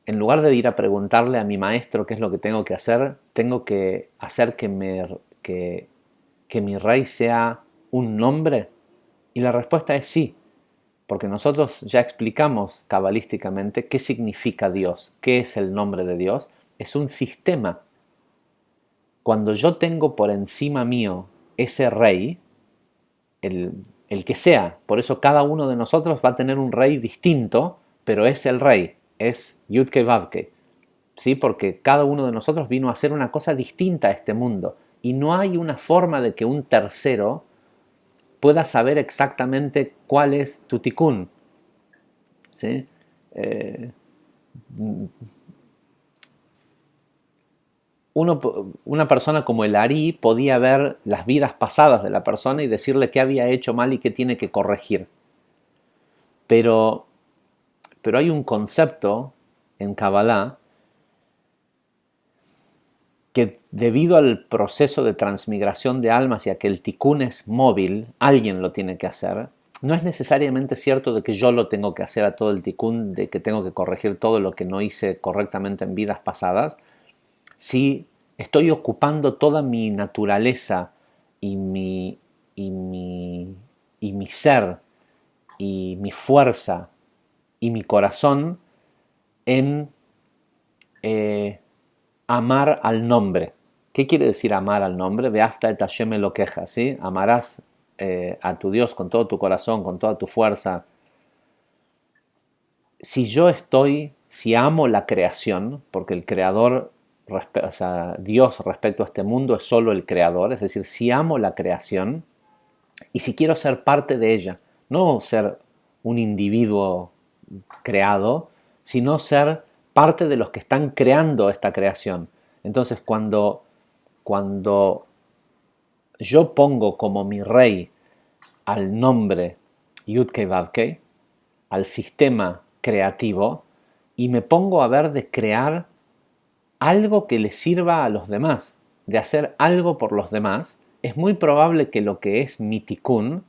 en lugar de ir a preguntarle a mi maestro qué es lo que tengo que hacer, tengo que hacer que mi rey sea un nombre. Y la respuesta es sí, porque nosotros ya explicamos cabalísticamente qué significa Dios, qué es el nombre de Dios. Es un sistema. Cuando yo tengo por encima mío ese rey, el que sea, por eso cada uno de nosotros va a tener un rey distinto, pero es el rey, es Yudke Vavke, ¿sí? Porque cada uno de nosotros vino a hacer una cosa distinta a este mundo y no hay una forma de que un tercero pueda saber exactamente cuál es tu tikkun, ¿sí? Una persona como el Ari podía ver las vidas pasadas de la persona y decirle qué había hecho mal y qué tiene que corregir. Pero hay un concepto en Kabbalah que debido al proceso de transmigración de almas y a que el tikkun es móvil, alguien lo tiene que hacer. No es necesariamente cierto de que yo lo tengo que hacer a todo el tikkun, de que tengo que corregir todo lo que no hice correctamente en vidas pasadas. Si estoy ocupando toda mi naturaleza y mi ser y mi fuerza y mi corazón en amar al nombre. ¿Qué quiere decir amar al nombre? Ve'afta et Hashem Elokeja, ¿sí? Amarás a tu Dios con todo tu corazón, con toda tu fuerza. Si amo la creación, porque el creador, o sea, Dios respecto a este mundo es solo el creador, es decir, si amo la creación y si quiero ser parte de ella, no ser un individuo creado, sino ser parte de los que están creando esta creación. Entonces, cuando yo pongo como mi rey al nombre Yudkei Vavkei, al sistema creativo, y me pongo a ver de crear algo que le sirva a los demás, de hacer algo por los demás, es muy probable que lo que es mi tikkun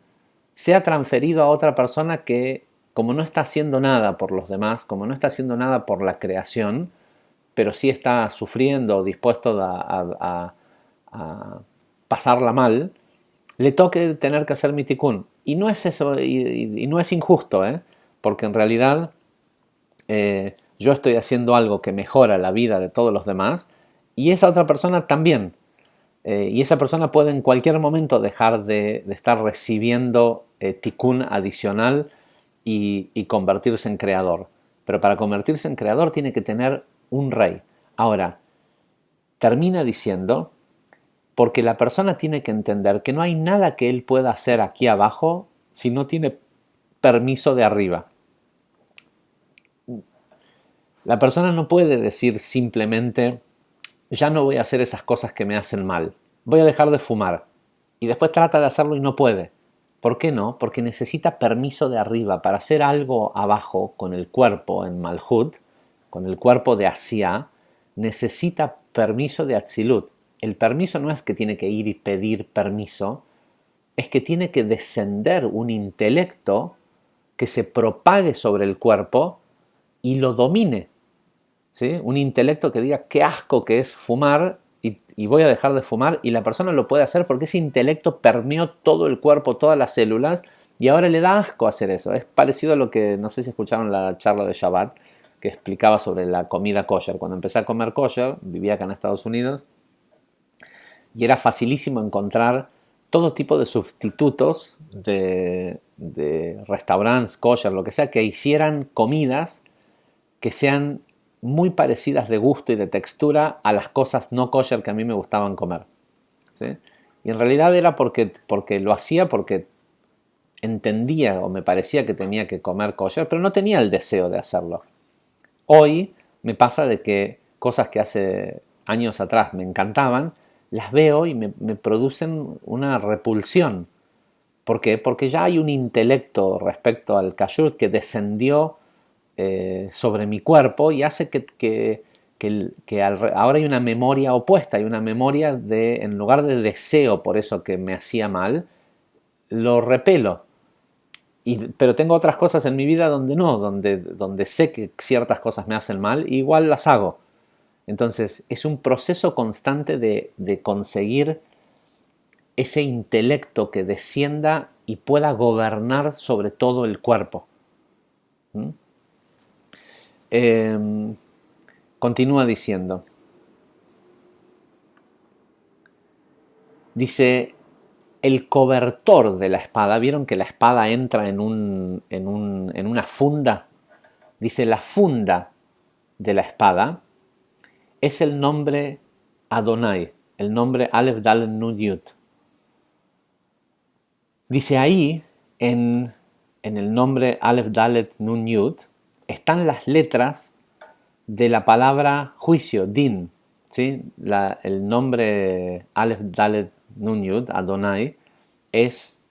sea transferido a otra persona que, como no está haciendo nada por los demás, como no está haciendo nada por la creación, pero sí está sufriendo o dispuesto a pasarla mal, le toque tener que hacer mi tikkun. Y no es eso, y no es injusto, porque en realidad yo estoy haciendo algo que mejora la vida de todos los demás y esa otra persona también. Y esa persona puede en cualquier momento dejar de estar recibiendo tikkun adicional y convertirse en creador. Pero para convertirse en creador tiene que tener un rey. Ahora, termina diciendo, porque la persona tiene que entender que no hay nada que él pueda hacer aquí abajo si no tiene permiso de arriba. La persona no puede decir simplemente, ya no voy a hacer esas cosas que me hacen mal, voy a dejar de fumar. Y después trata de hacerlo y no puede. ¿Por qué no? Porque necesita permiso de arriba para hacer algo abajo con el cuerpo en Malhut, con el cuerpo de Asiá, necesita permiso de Atzilut. El permiso no es que tiene que ir y pedir permiso, es que tiene que descender un intelecto que se propague sobre el cuerpo y lo domine, ¿sí? Un intelecto que diga qué asco que es fumar y voy a dejar de fumar, y la persona lo puede hacer porque ese intelecto permeó todo el cuerpo, todas las células, y ahora le da asco hacer eso. Es parecido a lo que, no sé si escucharon la charla de Shabbat, que explicaba sobre la comida kosher. Cuando empecé a comer kosher, vivía acá en Estados Unidos, y era facilísimo encontrar todo tipo de sustitutos de restaurantes kosher, lo que sea, que hicieran comidas que sean muy parecidas de gusto y de textura a las cosas no kosher que a mí me gustaban comer, ¿sí? Y en realidad era porque lo hacía porque entendía o me parecía que tenía que comer kosher, pero no tenía el deseo de hacerlo. Hoy me pasa de que cosas que hace años atrás me encantaban, las veo y me producen una repulsión. ¿Por qué? Porque ya hay un intelecto respecto al kashrut que descendió sobre mi cuerpo y hace ahora hay una memoria opuesta, hay una memoria de, en lugar de deseo por eso que me hacía mal, lo repelo. Pero tengo otras cosas en mi vida donde no, donde sé que ciertas cosas me hacen mal, y igual las hago. Entonces es un proceso constante de conseguir ese intelecto que descienda y pueda gobernar sobre todo el cuerpo. ¿Mm? Continúa diciendo, dice, el cobertor de la espada, ¿vieron que la espada entra en una funda? Dice, la funda de la espada es el nombre Adonai, el nombre Aleph Dalet Nun Yud. Dice ahí, en el nombre Aleph Dalet Nun Yud, están las letras de la palabra juicio, din. ¿Sí? El nombre Aleph Dalet Nun Yud, Adonai, es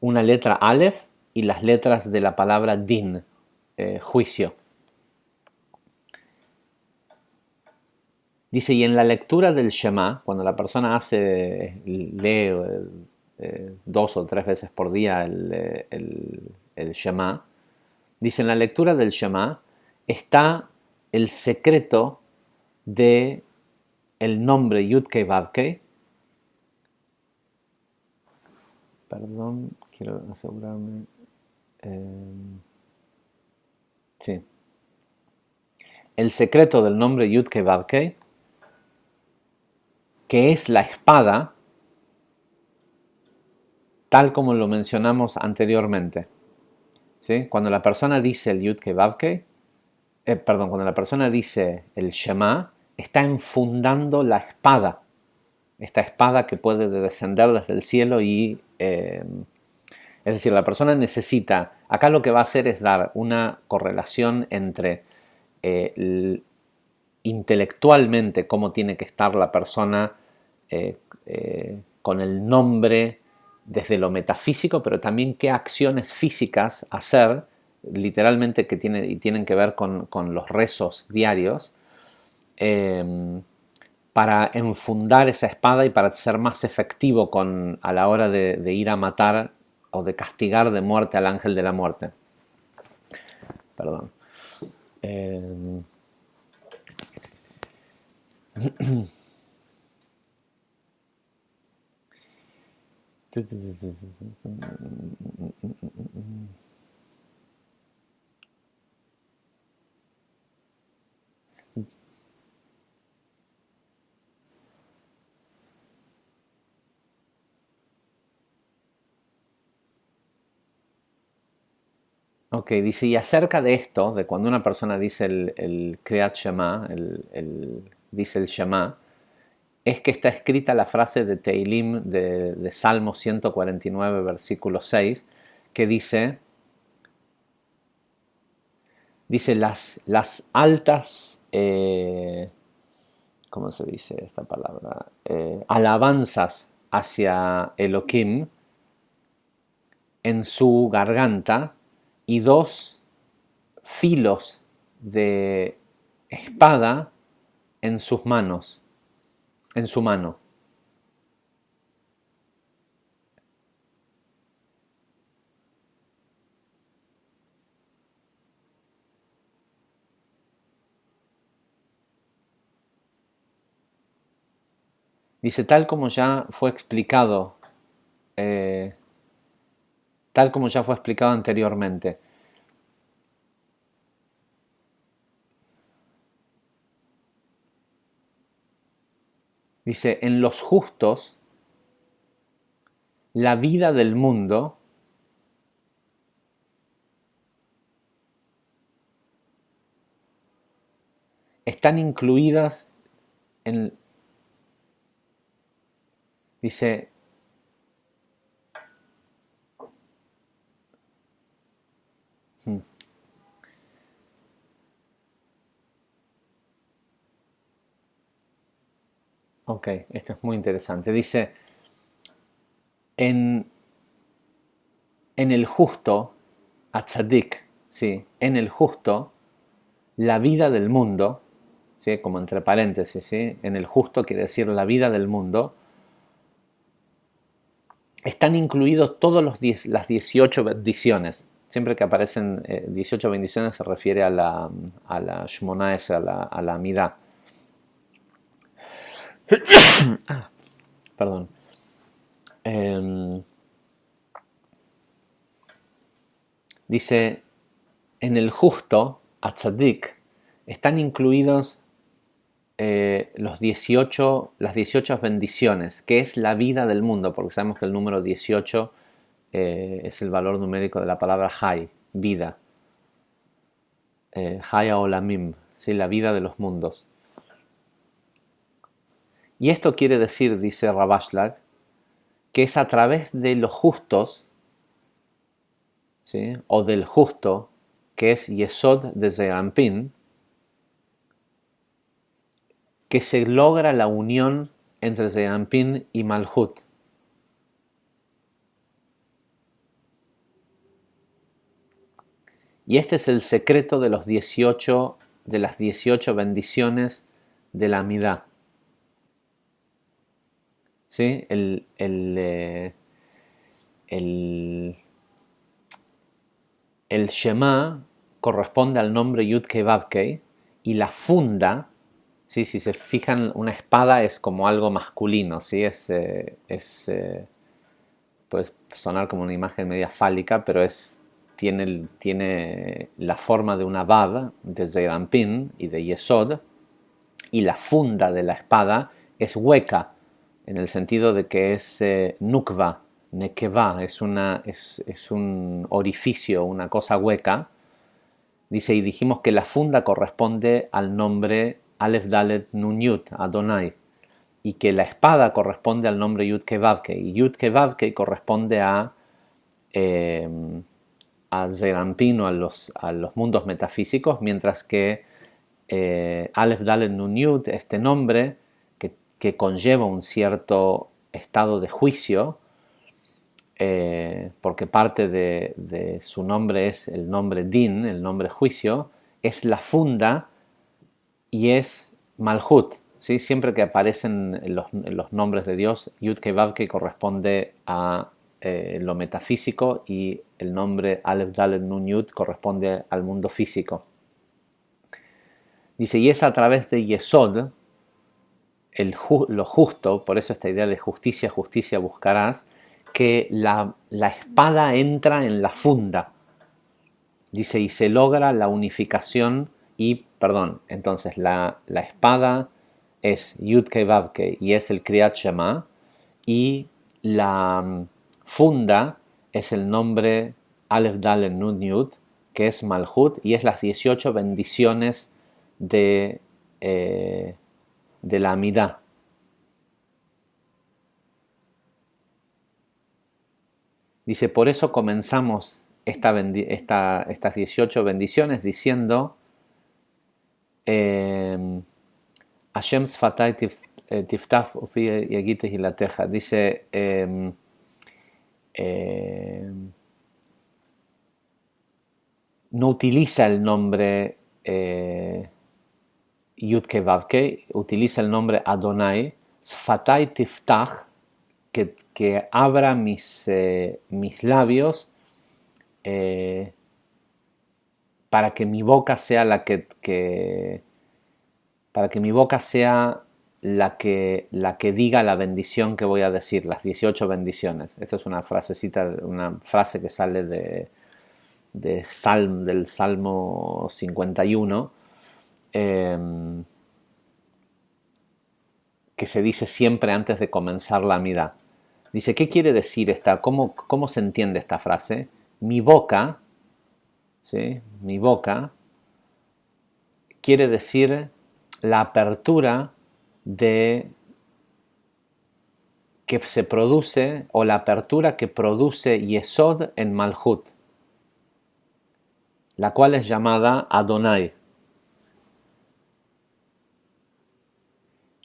una letra Aleph y las letras de la palabra din, juicio. Dice, y en la lectura del Shema, cuando la persona lee 2 o 3 veces por día el Shema, dice, en la lectura del Shema está el secreto de el nombre Yud-Kei Vav-Kei. Perdón, quiero asegurarme. Sí. El secreto del nombre Yud-Kei Vav-Kei, que es la espada, tal como lo mencionamos anteriormente. ¿Sí? Cuando la persona dice el Yud-Kei Vav-Kei, cuando la persona dice el Shema, está enfundando la espada, esta espada que puede descender desde el cielo y... es decir, la persona necesita, acá lo que va a hacer es dar una correlación entre intelectualmente cómo tiene que estar la persona con el nombre desde lo metafísico, pero también qué acciones físicas hacer, literalmente que tienen que ver con los rezos diarios, para enfundar esa espada y para ser más efectivo a la hora de ir a matar o de castigar de muerte al ángel de la muerte. Perdón. Ok, dice, y acerca de esto, de cuando una persona dice el Kriyat Shema, dice el Shema, es que está escrita la frase de Teilim de Salmo 149, versículo 6, que dice las altas, ¿cómo se dice esta palabra? Alabanzas hacia Elohim en su garganta y 2 filos de espada en sus manos, en su mano. Dice, eh, tal como ya fue explicado anteriormente. Dice, en los justos, la vida del mundo están incluidas en, dice, Ok, esto es muy interesante. Dice, en, en el justo, a tzadik, ¿sí? En el justo, la vida del mundo, ¿sí? Como entre paréntesis, ¿sí? En el justo quiere decir la vida del mundo, están incluidos todos las 18 bendiciones. Siempre que aparecen 18 bendiciones se refiere a la Shmona Esra, a la Amida. Perdón. Eh, dice, en el justo, a Tzadik, están incluidos las 18 bendiciones, que es la vida del mundo, porque sabemos que el número 18 es el valor numérico de la palabra Hay, vida. Haya Olamim, ¿sí? La vida de los mundos. Y esto quiere decir, dice Rabashlag, que es a través de los justos, ¿sí? O del justo, que es Yesod de Zeranpin, que se logra la unión entre Zeranpin y Malhut. Y este es el secreto de las 18 bendiciones de la Amidá. ¿Sí? El Shema corresponde al nombre Yud-Kei Vav-Kei y la funda, ¿sí? Si se fijan, una espada es como algo masculino, ¿sí? Puede sonar como una imagen media fálica, pero tiene la forma de una Vav, de Zeranpin y de Yesod, y la funda de la espada es hueca, en el sentido de que es nukva, nekeva, es un orificio, una cosa hueca. Dice, y dijimos que la funda corresponde al nombre Aleph Dalet Nun Yud, Adonai, y que la espada corresponde al nombre Yud Kevavke, y Yud Kevavke corresponde eh, a Zerampin o a los mundos metafísicos, mientras que Aleph Dalet Nun Yud, este nombre que conlleva un cierto estado de juicio, porque parte de su nombre es el nombre Din, el nombre juicio, es la funda y es Malhut. ¿Sí? Siempre que aparecen los nombres de Dios, Yud-Kei Vav-Kei corresponde a lo metafísico y el nombre Aleph Dalet Nun Yud corresponde al mundo físico. Dice, y es a través de Yesod, lo justo, por eso esta idea de justicia, justicia buscarás, que la espada entra en la funda. Dice, y se logra la unificación entonces la espada es Yud-Kei Vav-Kei y es el Kriyat Shema, y la funda es el nombre Aleph Dalet Nun Yud, que es Malhut, y es las 18 bendiciones de la Amidá. Dice, por eso comenzamos estas 18 bendiciones diciendo Hashem Sfatai Tiftaf Ufi Yagit Tehilateja. Dice no utiliza el nombre Yud-Kei Vav-Kei, utiliza el nombre Adonai, Sfatai Tiftach, que abra mis labios para que mi boca sea para que mi boca sea la que diga la bendición que voy a decir, las 18 bendiciones. Esta es una frase que sale del Salmo 51, que se dice siempre antes de comenzar la Amidá. Dice, ¿qué quiere decir cómo se entiende esta frase? Mi boca, ¿sí? Mi boca quiere decir la apertura que se produce, o la apertura que produce Yesod en Malhut, la cual es llamada Adonai.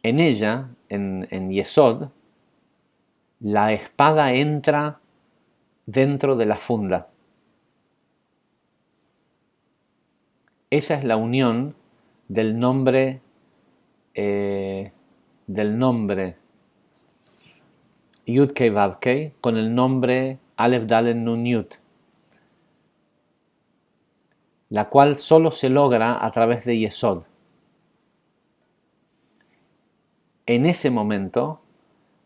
En ella, en Yesod, la espada entra dentro de la funda. Esa es la unión del nombre Yud Kei Vav Kei con el nombre Aleph Dalet Nun Yud, la cual solo se logra a través de Yesod. En ese momento,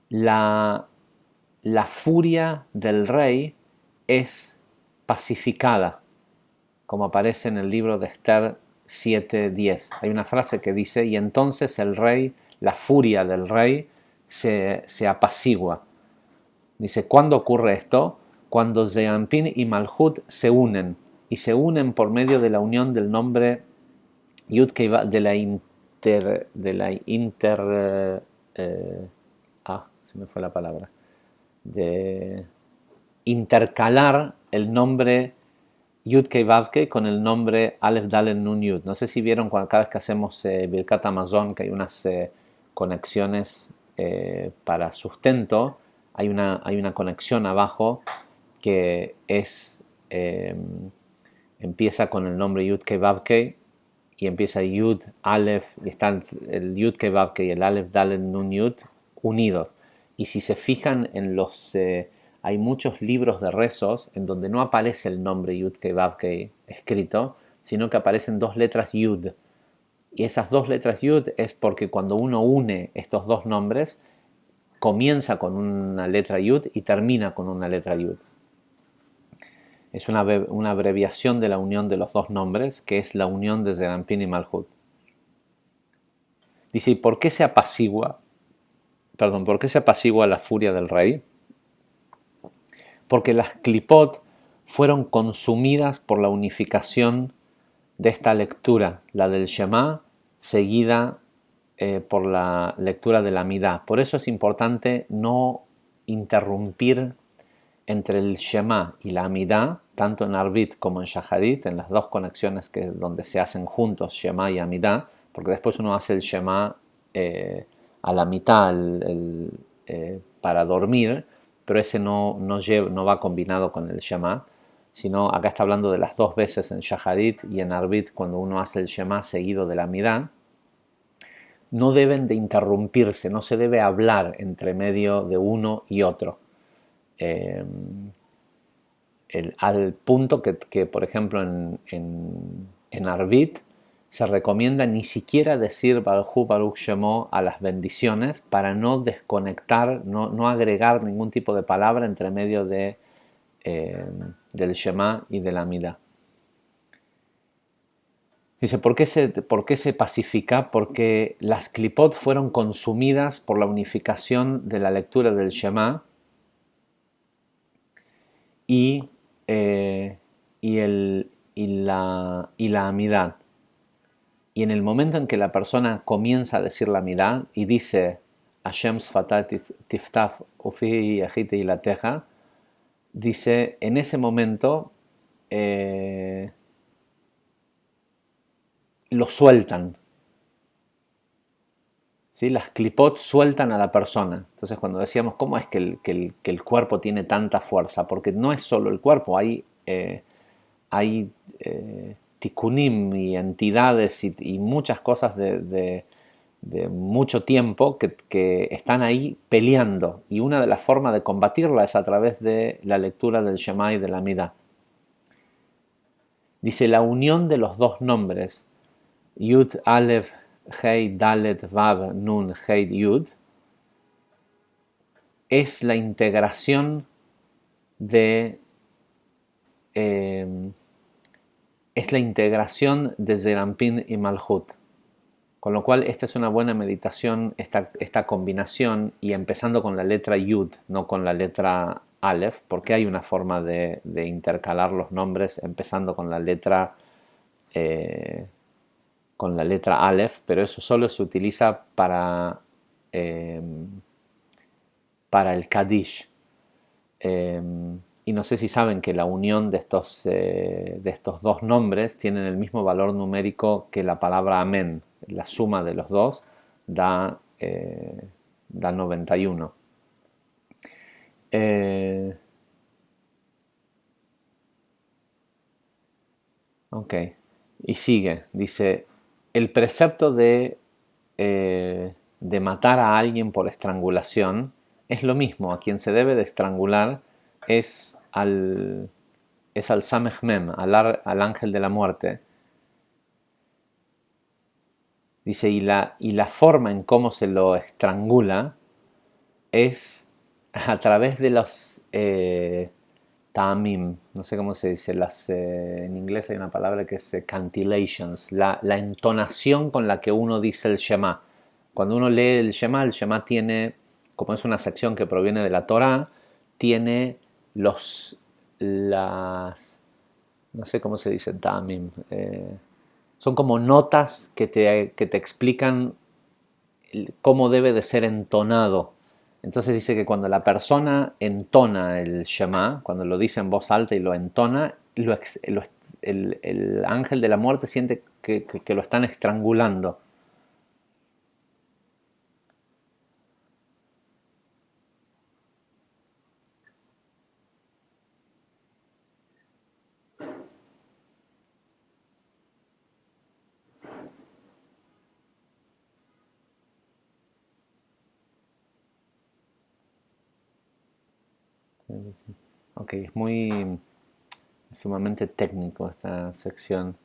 la furia del rey es pacificada, como aparece en el libro de Esther 7:10. Hay una frase que dice, y entonces el rey, la furia del rey, se apacigua. Dice, ¿cuándo ocurre esto? Cuando Zeranpin y Malhut se unen, y se unen por medio de la unión del nombre Yud Kei Vav, se me fue la palabra, de intercalar el nombre Yud Kei Vav Kei con el nombre Aleph Dalet Nun Yud. No sé si vieron cada vez que hacemos Birkat Hamazon, que hay unas conexiones para sustento, hay una conexión abajo que empieza con el nombre Yud Kei Vav Kei y empieza Yud, Aleph, y están el Yud Kei Vav Kei y el Aleph Dalet Nun Yud unidos. Y si se fijan en hay muchos libros de rezos en donde no aparece el nombre Yud Kei Vav Kei escrito, sino que aparecen dos letras Yud. Y esas dos letras Yud es porque cuando uno une estos dos nombres, comienza con una letra Yud y termina con una letra Yud. Es una abreviación de la unión de los dos nombres, que es la unión de Zeranpin y Malhut. Dice, ¿y por qué se apacigua la furia del rey? Porque las klipot fueron consumidas por la unificación de esta lectura, la del Shema, seguida por la lectura de la Amidá. Por eso es importante no interrumpir entre el Shema y la Amidá, tanto en Arvit como en Shaharit, en las dos conexiones donde se hacen juntos Shema y Amidá, porque después uno hace el Shema a la mitad para dormir, pero ese no va combinado con el Shema, sino acá está hablando de las dos veces en Shaharit y en Arvit cuando uno hace el Shema seguido de la Amidá. No deben de interrumpirse, no se debe hablar entre medio de uno y otro. Al punto que por ejemplo en Arvit se recomienda ni siquiera decir Baruj Baruch Shemo a las bendiciones para no desconectar, no agregar ningún tipo de palabra entre medio del Shema y de la Amidá. Dice, ¿por qué se pacifica? Porque las klipot fueron consumidas por la unificación de la lectura del Shema y la Amidá. Y en el momento en que la persona comienza a decir la Amidá y dice Hashem Sfatat Tiftaf Ufi Yachite y la Teja, dice, en ese momento lo sueltan. ¿Sí? Las klipot sueltan a la persona. Entonces cuando decíamos, ¿cómo es que el cuerpo tiene tanta fuerza? Porque no es solo el cuerpo, hay tikkunim y entidades y muchas cosas de mucho tiempo que están ahí peleando. Y una de las formas de combatirla es a través de la lectura del Shema y de la Amidá. Dice, la unión de los dos nombres, Yud Aleph Hei Dalet Vav Nun Hei Yud, es la integración de Zeranpin y Malhut. Con lo cual esta es una buena meditación, esta combinación, y empezando con la letra Yud, no con la letra Aleph, porque hay una forma de intercalar los nombres empezando con la letra Aleph, pero eso solo se utiliza para el Kaddish. Y no sé si saben que la unión de estos dos nombres tienen el mismo valor numérico que la palabra Amén. La suma de los dos da da 91. Ok, y sigue, dice, el precepto de matar a alguien por estrangulación es lo mismo, a quien se debe de estrangular es al Samech Mem, al ángel de la muerte. Dice, y la forma en cómo se lo estrangula es a través de los ta'amim, no sé cómo se dice, en inglés hay una palabra que es cantillations, la entonación con la que uno dice el Shema. Cuando uno lee el Shema tiene, como es una sección que proviene de la Torá, tiene no sé cómo se dice ta'amim, son como notas que te explican cómo debe de ser entonado. Entonces dice que cuando la persona entona el Shema, cuando lo dice en voz alta y lo entona, el ángel de la muerte siente que lo están estrangulando. Ok, es sumamente técnico esta sección.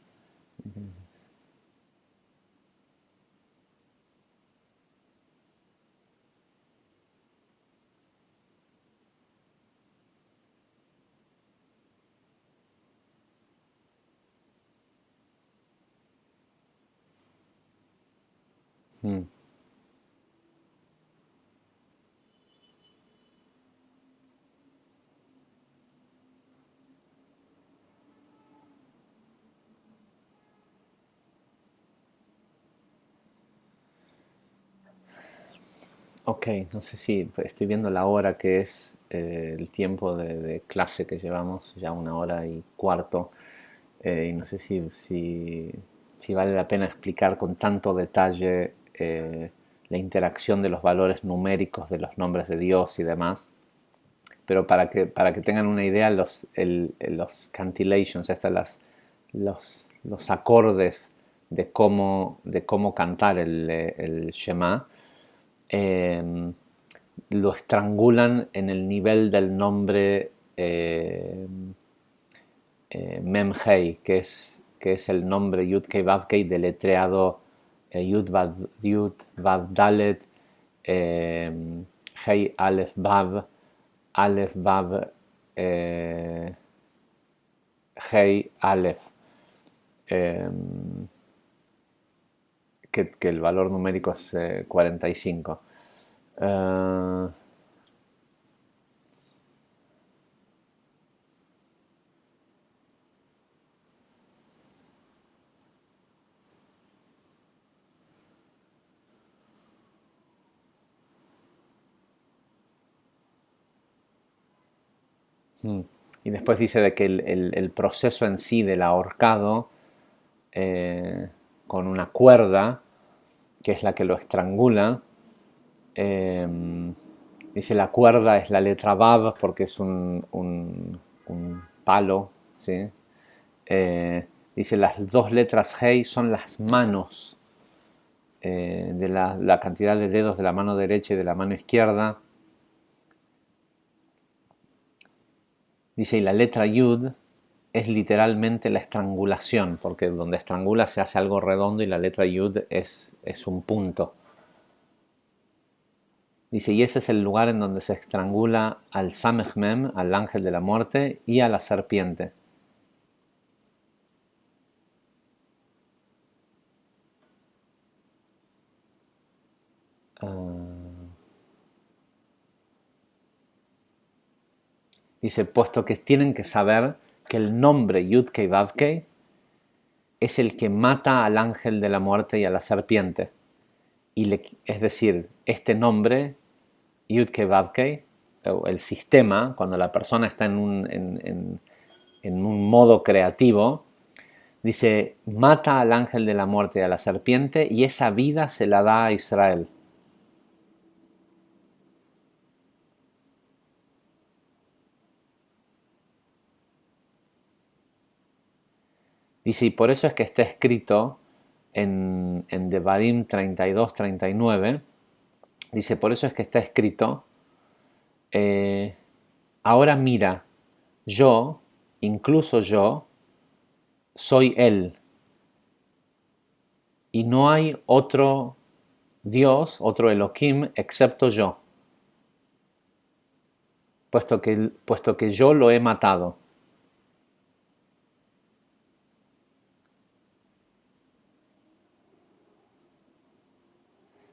Mm. Ok, no sé si estoy viendo la hora que es el tiempo de clase que llevamos, ya 1 hora y cuarto, y no sé si vale la pena explicar con tanto detalle la interacción de los valores numéricos de los nombres de Dios y demás, pero para que tengan una idea, los cantillations, los acordes de cómo cantar el Shema, eh, lo estrangulan en el nivel del nombre Memhei, que es el nombre Yud-Kei Vav-Kei deletreado Yud Vav Dalet, Hei Aleph Vav, Aleph Vav Hei Aleph, eh, que el valor numérico es 45. Uh, y después dice de que el proceso en sí del ahorcado con una cuerda, que es la que lo estrangula, dice la cuerda es la letra Vav porque es un palo, ¿sí? Dice las dos letras Hei son las manos de la cantidad de dedos de la mano derecha y de la mano izquierda. Dice, y la letra Yud es literalmente la estrangulación, porque donde estrangula se hace algo redondo y la letra Yud es un punto. Dice, y ese es el lugar en donde se estrangula al Samech Mem, al ángel de la muerte, y a la serpiente. Dice, puesto que tienen que saber que el nombre Yud-Kei Vav-Kei es el que mata al ángel de la muerte y a la serpiente. Es decir, este nombre, Yud-Kei Vav-Kei, el sistema, cuando la persona está en un modo creativo, dice, mata al ángel de la muerte y a la serpiente y esa vida se la da a Israel. Dice, y por eso es que está escrito en Devarim 32-39, dice, por eso es que está escrito, ahora mira, yo, incluso yo, soy Él, y no hay otro Dios, otro Elohim, excepto yo, puesto que yo lo he matado.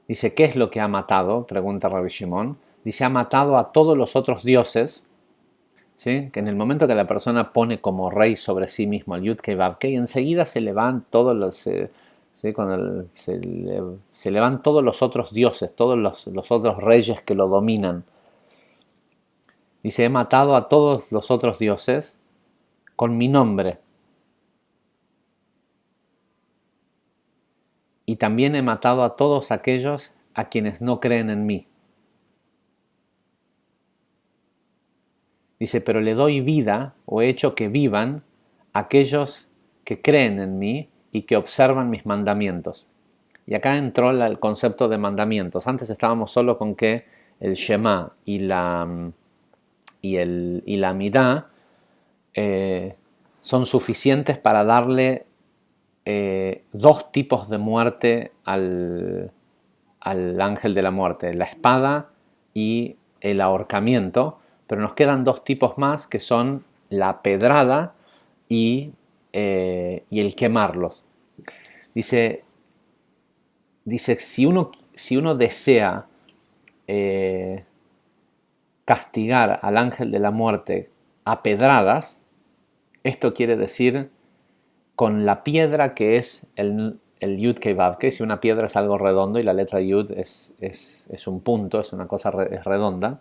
Dice, ¿qué es lo que ha matado? Pregunta Rabbi Shimon. Dice, ha matado a todos los otros dioses, ¿sí? Que en el momento que la persona pone como rey sobre sí mismo al Yud Kei Vav Kei, enseguida se le van todos los... ¿sí? Cuando se le van todos los otros dioses, todos los otros reyes que lo dominan. Dice, he matado a todos los otros dioses con mi nombre. Y también he matado a todos aquellos a quienes no creen en mí. Dice, pero le doy vida o he hecho que vivan aquellos que creen en mí y que observan mis mandamientos. Y acá entró el concepto de mandamientos. Antes estábamos solo con que el Shema y la Midá son suficientes para darle dos tipos de muerte al ángel de la muerte, la espada y el ahorcamiento, pero nos quedan dos tipos más que son la pedrada y el quemarlos. Dice si uno desea castigar al ángel de la muerte a pedradas, esto quiere decir con la piedra que es el Yud Kei Vav Kei. Si una piedra es algo redondo y la letra Yud es un punto, es una cosa es redonda.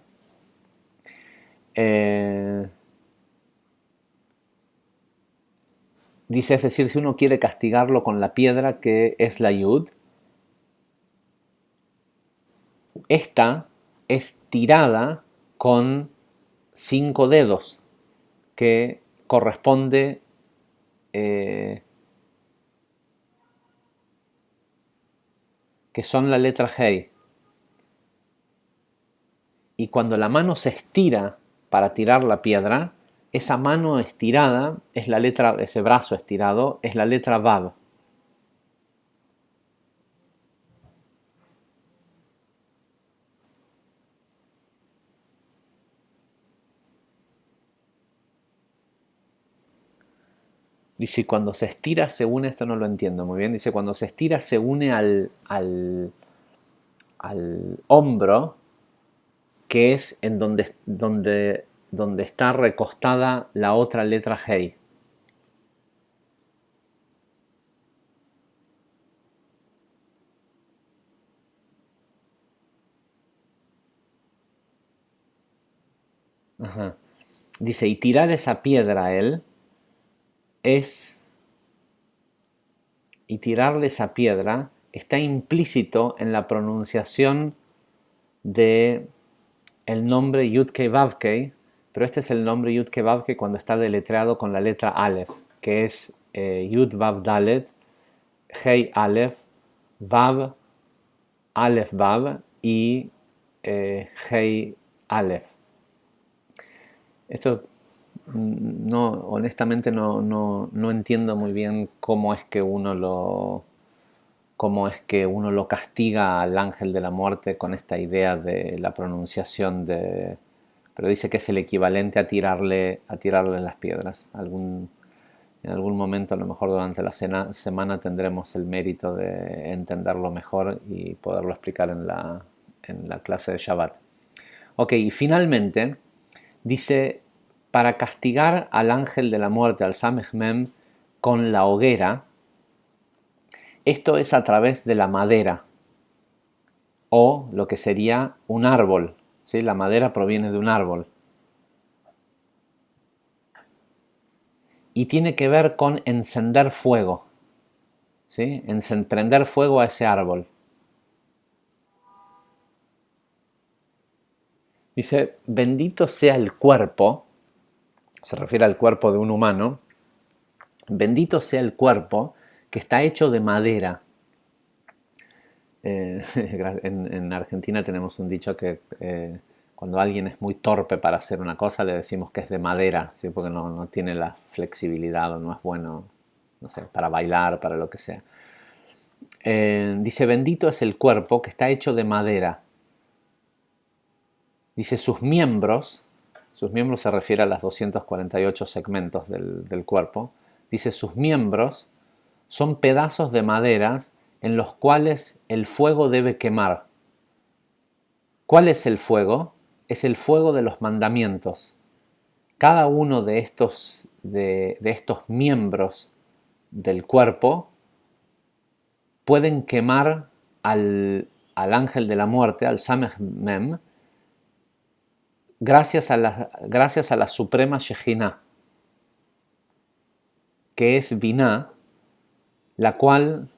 Dice, es decir, si uno quiere castigarlo con la piedra que es la Yud, esta es tirada con 5 dedos, que corresponde que son la letra Hei. Y cuando la mano se estira para tirar la piedra, esa mano estirada es la letra, ese brazo estirado es la letra Vav. Dice, cuando se estira se une, esto no lo entiendo muy bien, dice, cuando se estira se une al hombro, que es en donde está recostada la otra letra Hei. Ajá. Dice, y tirar esa piedra a él y tirarle esa piedra está implícito en la pronunciación de el nombre Yud Kei Vav Kei, pero este es el nombre Yud Kei Vav Kei cuando está deletreado con la letra Aleph, que es Yud Vav Dalet, Hei Aleph, Vav, Aleph Vav y Hei Aleph. Esto no, honestamente no entiendo muy bien cómo es que uno lo castiga al ángel de la muerte con esta idea de la pronunciación de... Pero dice que es el equivalente a tirarle las piedras. En algún momento, a lo mejor durante la semana, tendremos el mérito de entenderlo mejor y poderlo explicar en la clase de Shabbat. Ok, y finalmente dice, para castigar al ángel de la muerte, al Samech Mem, con la hoguera, esto es a través de la madera, o lo que sería un árbol, ¿sí? La madera proviene de un árbol. Y tiene que ver con encender fuego, ¿sí? Prender fuego a ese árbol. Dice, bendito sea el cuerpo, se refiere al cuerpo de un humano, bendito sea el cuerpo que está hecho de madera. En Argentina tenemos un dicho que cuando alguien es muy torpe para hacer una cosa le decimos que es de madera, ¿sí? Porque no tiene la flexibilidad o no es bueno, no sé, para bailar, para lo que sea. Dice, bendito es el cuerpo que está hecho de madera. Dice, sus miembros se refiere a los 248 segmentos del cuerpo. Dice, sus miembros son pedazos de madera en los cuales el fuego debe quemar. ¿Cuál es el fuego? Es el fuego de los mandamientos. Cada uno de estos miembros del cuerpo pueden quemar al ángel de la muerte, al Samech Mem, gracias a la suprema Shejinah, que es Binah, la cual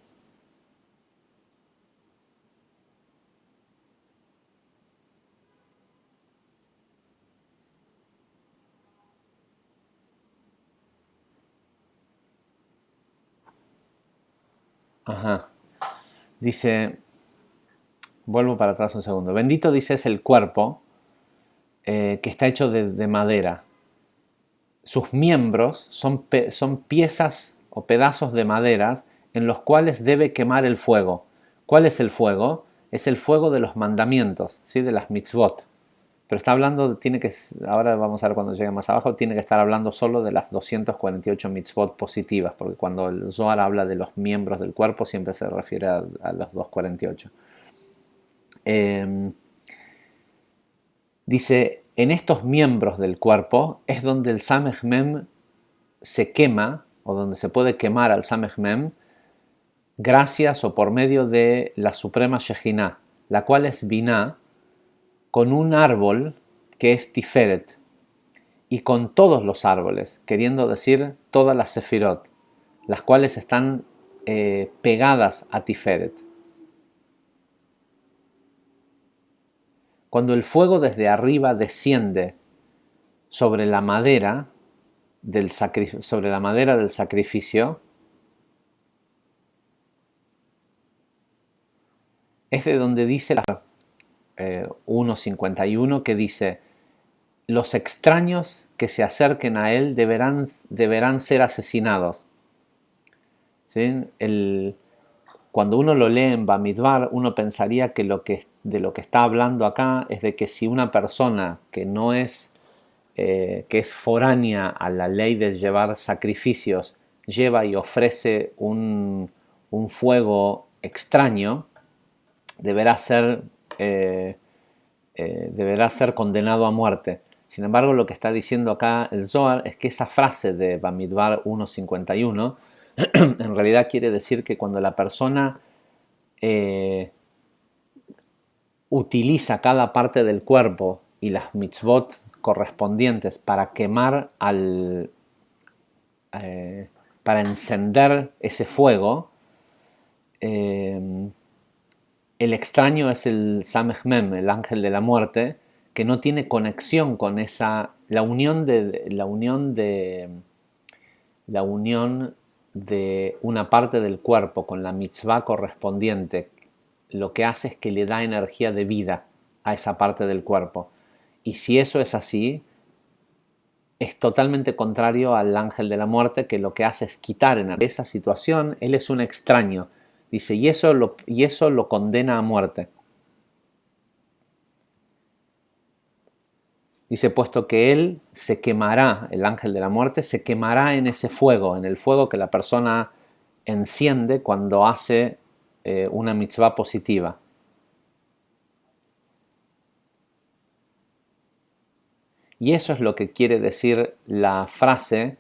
dice, vuelvo para atrás un segundo, bendito dice es el cuerpo que está hecho de madera. Sus miembros son piezas o pedazos de madera en los cuales debe quemar el fuego. ¿Cuál es el fuego? Es el fuego de los mandamientos, ¿sí? De las mitzvot. Pero está hablando, ahora vamos a ver cuando llegue más abajo, tiene que estar hablando solo de las 248 mitzvot positivas, porque cuando el Zohar habla de los miembros del cuerpo siempre se refiere a los 248. Dice, en estos miembros del cuerpo es donde el Samech Mem se quema, o donde se puede quemar al Samech Mem, gracias o por medio de la suprema Shejinah, la cual es Binah, con un árbol que es Tiferet, y con todos los árboles, queriendo decir todas las Sefirot, las cuales están pegadas a Tiferet. Cuando el fuego desde arriba desciende sobre la madera del sacrificio, es de donde dice la 1.51 que dice, los extraños que se acerquen a él deberán ser asesinados. ¿Sí? Cuando uno lo lee en Bamidbar, uno pensaría que de lo que está hablando acá es de que si una persona que no es, que es foránea a la ley de llevar sacrificios, lleva y ofrece un fuego extraño, deberá ser condenado a muerte. Sin embargo, lo que está diciendo acá el Zohar es que esa frase de Bamidbar 1.51 en realidad quiere decir que cuando la persona utiliza cada parte del cuerpo y las mitzvot correspondientes para quemar para encender ese fuego, el extraño es el Samech Mem, el ángel de la muerte, que no tiene conexión con la unión de una parte del cuerpo con la mitzvah correspondiente. Lo que hace es que le da energía de vida a esa parte del cuerpo. Y si eso es así, es totalmente contrario al ángel de la muerte, que lo que hace es quitar en esa situación. Él es un extraño. Dice, y eso lo condena a muerte. Dice, puesto que él se quemará, el ángel de la muerte, se quemará en ese fuego, en el fuego que la persona enciende cuando hace una mitzvah positiva. Y eso es lo que quiere decir la frase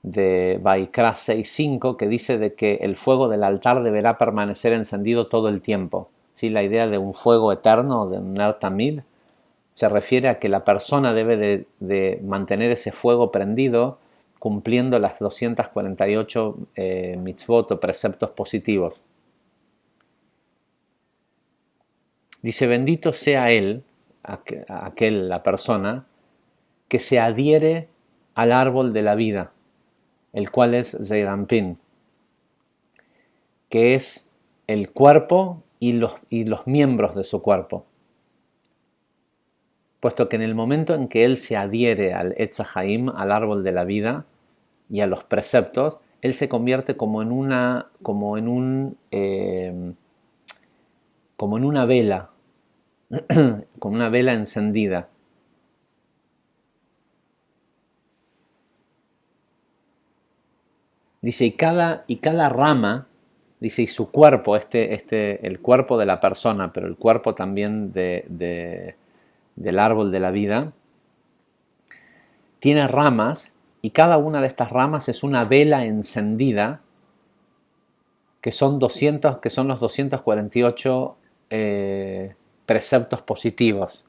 de Vaikra 6.5 que dice de que el fuego del altar deberá permanecer encendido todo el tiempo. ¿Sí? La idea de un fuego eterno, de un Ner Tamid, se refiere a que la persona debe de mantener ese fuego prendido cumpliendo las 248 mitzvot o preceptos positivos. Dice, bendito sea él, la persona, que se adhiere al árbol de la vida. el cual es Zeir Anpin, que es el cuerpo y los miembros de su cuerpo. Puesto que en el momento en que él se adhiere al Etz HaChaim, al árbol de la vida y a los preceptos, él se convierte como en una vela, como una vela encendida. Dice, y cada rama, dice, y su cuerpo, el cuerpo de la persona, pero el cuerpo también del árbol de la vida, tiene ramas, y cada una de estas ramas es una vela encendida, que son los 248 preceptos positivos,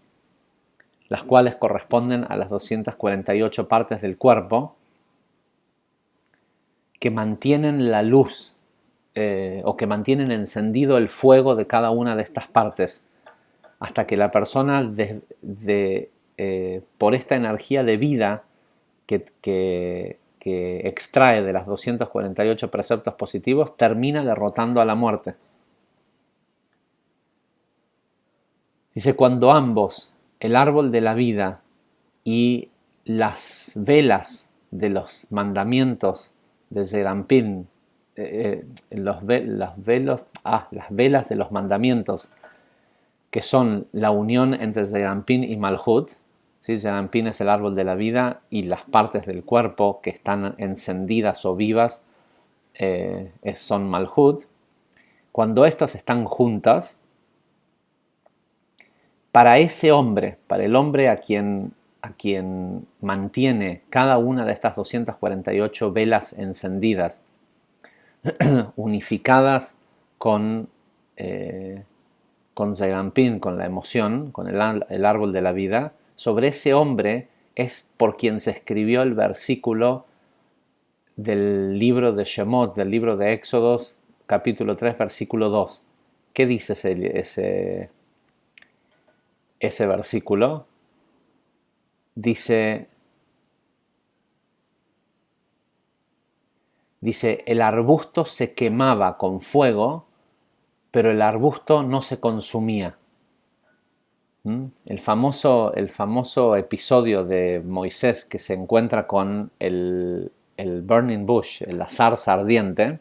las cuales corresponden a las 248 partes del cuerpo que mantienen la luz o que mantienen encendido el fuego de cada una de estas partes, hasta que la persona por esta energía de vida que extrae de las 248 preceptos positivos, termina derrotando a la muerte. Dice, cuando ambos, el árbol de la vida y las velas de los mandamientos de Zeir Anpin, las velas de los mandamientos, que son la unión entre Zeir Anpin y Malhut, ¿sí? Zeir Anpin es el árbol de la vida y las partes del cuerpo que están encendidas o vivas son Malhut. Cuando estas están juntas, para ese hombre, para el hombre a quien mantiene cada una de estas 248 velas encendidas, unificadas con Zeir Anpin, con la emoción, con el árbol de la vida, sobre ese hombre es por quien se escribió el versículo del libro de Shemot, del libro de Éxodos, capítulo 3, versículo 2. ¿Qué dice ese versículo? Dice, el arbusto se quemaba con fuego, pero el arbusto no se consumía. El famoso episodio de Moisés que se encuentra con el burning bush, la zarza ardiente,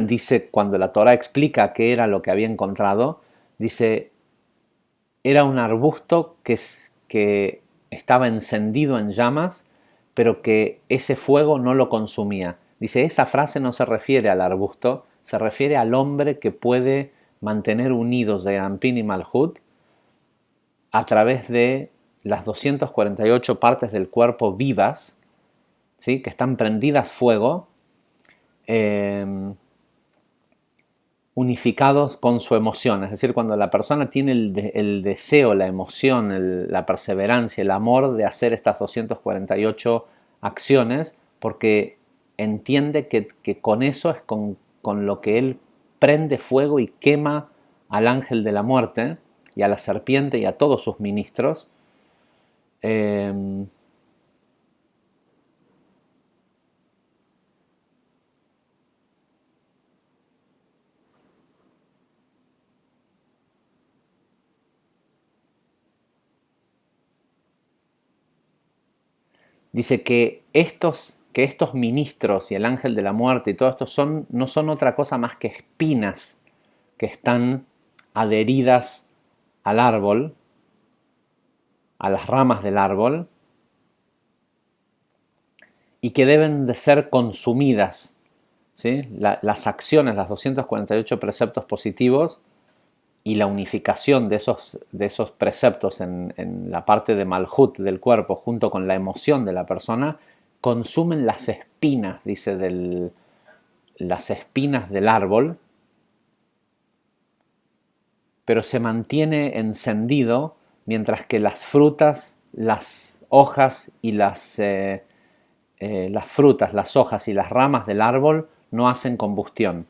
dice, cuando la Torá explica qué era lo que había encontrado, dice, era un arbusto que estaba encendido en llamas, pero que ese fuego no lo consumía. Dice, esa frase no se refiere al arbusto, se refiere al hombre que puede mantener unidos Zeir Anpin y Malhut a través de las 248 partes del cuerpo vivas, ¿sí? Que están prendidas fuego, unificados con su emoción. Es decir, cuando la persona tiene el deseo, la emoción, la perseverancia, el amor de hacer estas 248 acciones, porque entiende que con eso es con lo que él prende fuego y quema al ángel de la muerte y a la serpiente y a todos sus ministros. Dice que estos ministros y el ángel de la muerte y todo esto no son otra cosa más que espinas que están adheridas al árbol, a las ramas del árbol, y que deben de ser consumidas, ¿sí? Las acciones, las 248 preceptos positivos y la unificación de esos preceptos en la parte de Malhut del cuerpo junto con la emoción de la persona, consumen las espinas, dice, las espinas del árbol, pero se mantiene encendido mientras que las frutas, las hojas y las frutas, las hojas y las ramas del árbol no hacen combustión.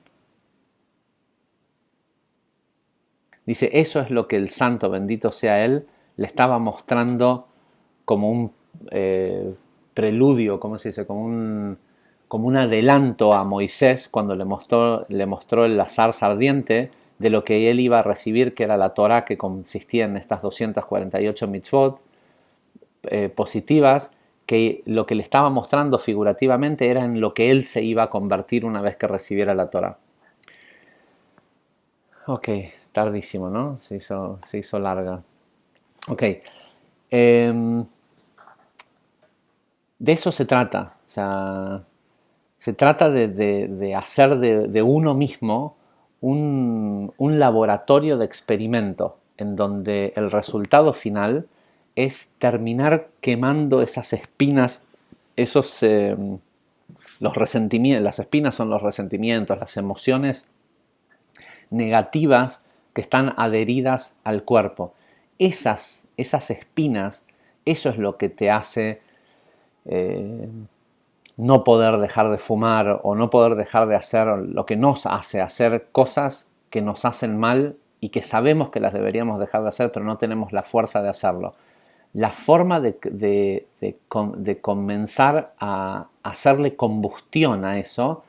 Dice, eso es lo que el santo, bendito sea él, le estaba mostrando como preludio, ¿cómo se dice? Como un adelanto a Moisés cuando le mostró la zarza ardiente de lo que él iba a recibir, que era la Torá, que consistía en estas 248 mitzvot positivas, que lo que le estaba mostrando figurativamente era en lo que él se iba a convertir una vez que recibiera la Torá. Ok, tardísimo, ¿no? Se hizo larga. Ok. De eso se trata. O sea, se trata de hacer de uno mismo un laboratorio de experimento en donde el resultado final es terminar quemando esas espinas, los resentimientos. Las espinas son los resentimientos, las emociones negativas que están adheridas al cuerpo. Esas espinas, eso es lo que te hace no poder dejar de fumar o no poder dejar de hacer lo que nos hace hacer cosas que nos hacen mal y que sabemos que las deberíamos dejar de hacer, pero no tenemos la fuerza de hacerlo. La forma de comenzar a hacerle combustión a eso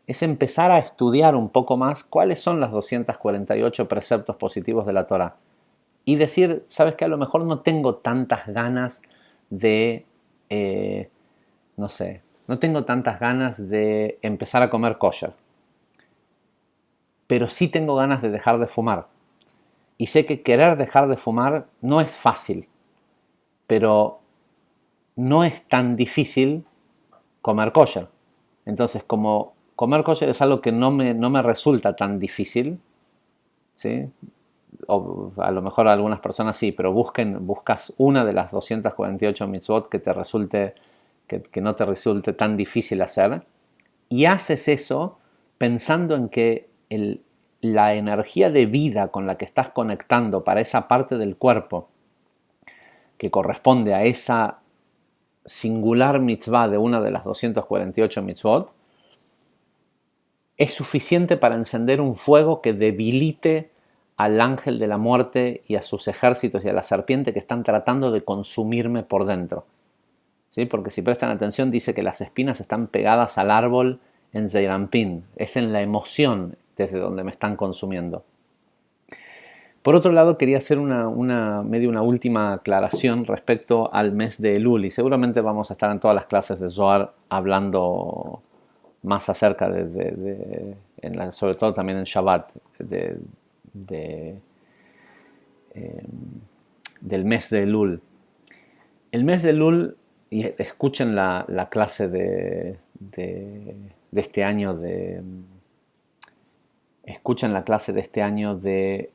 es empezar a estudiar un poco más cuáles son los 248 preceptos positivos de la Torá. Y decir, ¿sabes qué? A lo mejor no tengo tantas ganas de, no sé, no tengo tantas ganas de empezar a comer kosher. Pero sí tengo ganas de dejar de fumar. Y sé que querer dejar de fumar no es fácil, pero no es tan difícil comer kosher. Entonces, como comer kosher es algo que no me resulta tan difícil, ¿sí? O a lo mejor a algunas personas sí, pero buscas una de las 248 mitzvot que no te resulte tan difícil hacer, y haces eso pensando en que la energía de vida con la que estás conectando para esa parte del cuerpo que corresponde a esa singular mitzvah de una de las 248 mitzvot es suficiente para encender un fuego que debilite al ángel de la muerte y a sus ejércitos y a la serpiente que están tratando de consumirme por dentro. ¿Sí? Porque si prestan atención dice que las espinas están pegadas al árbol en Zeirampin. Es en la emoción desde donde me están consumiendo. Por otro lado, quería hacer una última aclaración respecto al mes de Elul, y seguramente vamos a estar en todas las clases de Zohar hablando más acerca sobre todo también en Shabbat, del mes de Elul. El mes de Elul, y escuchen la clase de este año escuchen la clase de este año de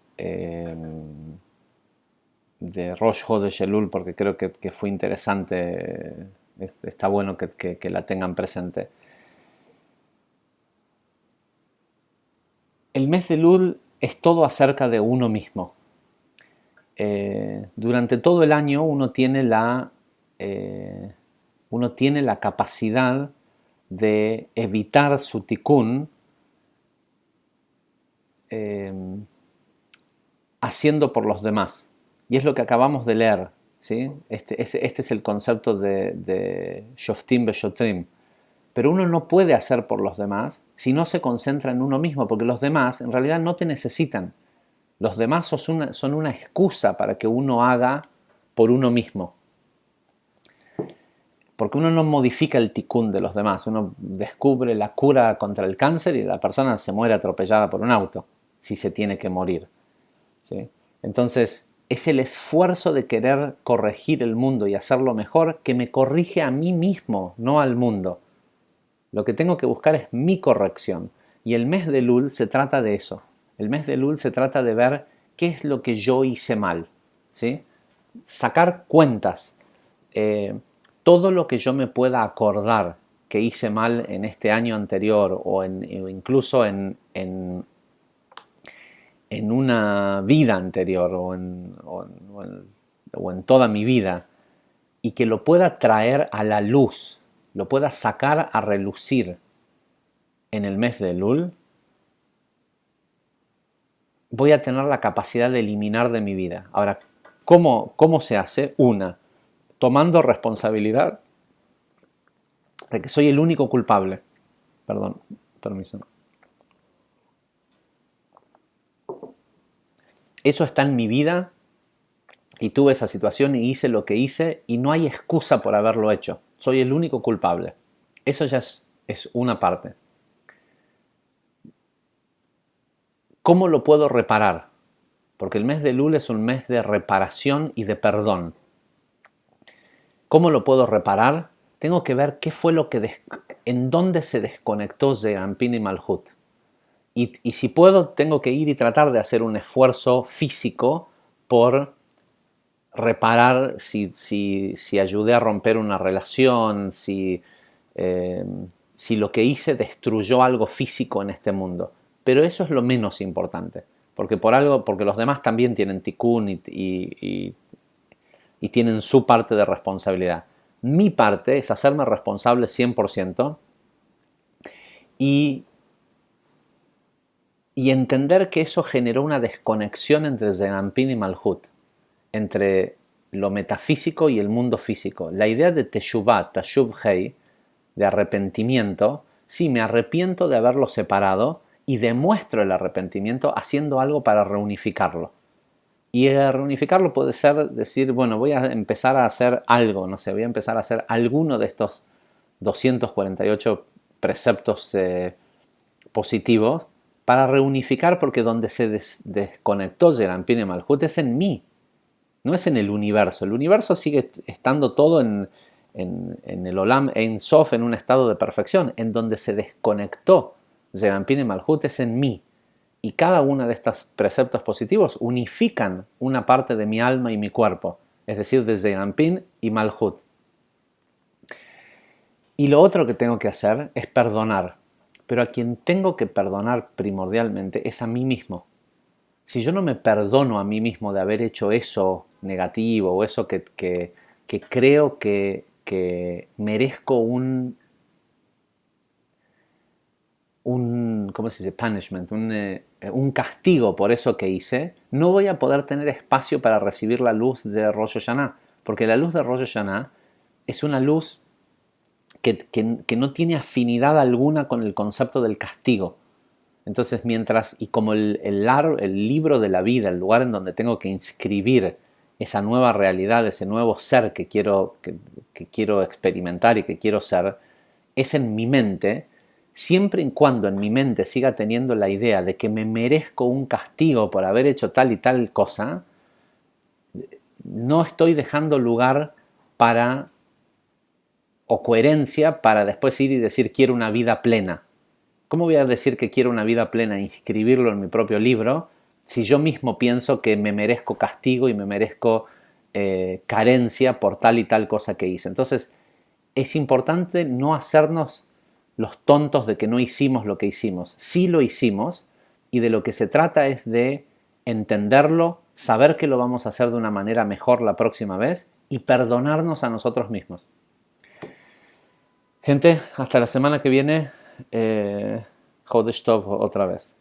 Rosh Hodesh Elul, porque creo que fue interesante, está bueno que la tengan presente. El mes de Elul es todo acerca de uno mismo. Durante todo el año uno tiene la capacidad de evitar su tikkun haciendo por los demás. Y es lo que acabamos de leer, ¿sí? Este es el concepto de Shoftim Beshotrim. Pero uno no puede hacer por los demás si no se concentra en uno mismo, porque los demás en realidad no te necesitan. Los demás son una excusa para que uno haga por uno mismo. Porque uno no modifica el tikkun de los demás. Uno descubre la cura contra el cáncer y la persona se muere atropellada por un auto, si se tiene que morir. ¿Sí? Entonces, es el esfuerzo de querer corregir el mundo y hacerlo mejor que me corrige a mí mismo, no al mundo. Lo que tengo que buscar es mi corrección. Y el mes de Elul se trata de eso. El mes de Elul se trata de ver qué es lo que yo hice mal, ¿sí? Sacar cuentas. Todo lo que yo me pueda acordar que hice mal en este año anterior o incluso en una vida anterior o en toda mi vida, y que lo pueda traer a la luz, lo pueda sacar a relucir en el mes de Elul, voy a tener la capacidad de eliminar de mi vida. Ahora, ¿cómo se hace? Tomando responsabilidad de que soy el único culpable. Perdón, permiso. Eso está en mi vida y tuve esa situación y hice lo que hice y no hay excusa por haberlo hecho. Soy el único culpable. Eso ya es una parte. ¿Cómo lo puedo reparar? Porque el mes de Elul es un mes de reparación y de perdón. ¿Cómo lo puedo reparar? Tengo que ver qué fue lo que en dónde se desconectó Zeir Anpin y Malhut. Y si puedo, tengo que ir y tratar de hacer un esfuerzo físico por reparar si ayudé a romper una relación, si lo que hice destruyó algo físico en este mundo. Pero eso es lo menos importante, porque los demás también tienen tikkun y tienen su parte de responsabilidad. Mi parte es hacerme responsable 100% y entender que eso generó una desconexión entre Zeir Anpin y Malhut, entre lo metafísico y el mundo físico. La idea de Teshuvah, Tashuv Hei, de arrepentimiento, sí, me arrepiento de haberlo separado y demuestro el arrepentimiento haciendo algo para reunificarlo. Y reunificarlo puede ser decir, bueno, voy a empezar a hacer algo, no sé, voy a empezar a hacer alguno de estos 248 preceptos positivos para reunificar, porque donde se desconectó Zeir Anpin y Malhut es en mí, no es en el universo. El universo sigue estando todo en el Olam Ein Sof, en un estado de perfección. En donde se desconectó Zeir Anpin y Malhut es en mí. Y cada uno de estos preceptos positivos unifican una parte de mi alma y mi cuerpo, es decir, de Zeir Anpin y Malhut. Y lo otro que tengo que hacer es perdonar. Pero a quien tengo que perdonar primordialmente es a mí mismo. Si yo no me perdono a mí mismo de haber hecho eso negativo o eso que creo que merezco un ¿cómo se dice? Punishment, un castigo por eso que hice, no voy a poder tener espacio para recibir la luz de Rosh Hashanah, porque la luz de Rosh Hashanah es una luz que no tiene afinidad alguna con el concepto del castigo. Entonces, y como el libro de la vida, el lugar en donde tengo que inscribir esa nueva realidad, ese nuevo ser que quiero experimentar y que quiero ser, es en mi mente. Siempre y cuando en mi mente siga teniendo la idea de que me merezco un castigo por haber hecho tal y tal cosa, no estoy dejando lugar o coherencia para después ir y decir quiero una vida plena. ¿Cómo voy a decir que quiero una vida plena e inscribirlo en mi propio libro si yo mismo pienso que me merezco castigo y me merezco carencia por tal y tal cosa que hice? Entonces, es importante no hacernos los tontos de que no hicimos lo que hicimos. Sí lo hicimos, y de lo que se trata es de entenderlo, saber que lo vamos a hacer de una manera mejor la próxima vez y perdonarnos a nosotros mismos. Gente, hasta la semana que viene. Chodesh Tov otra vez.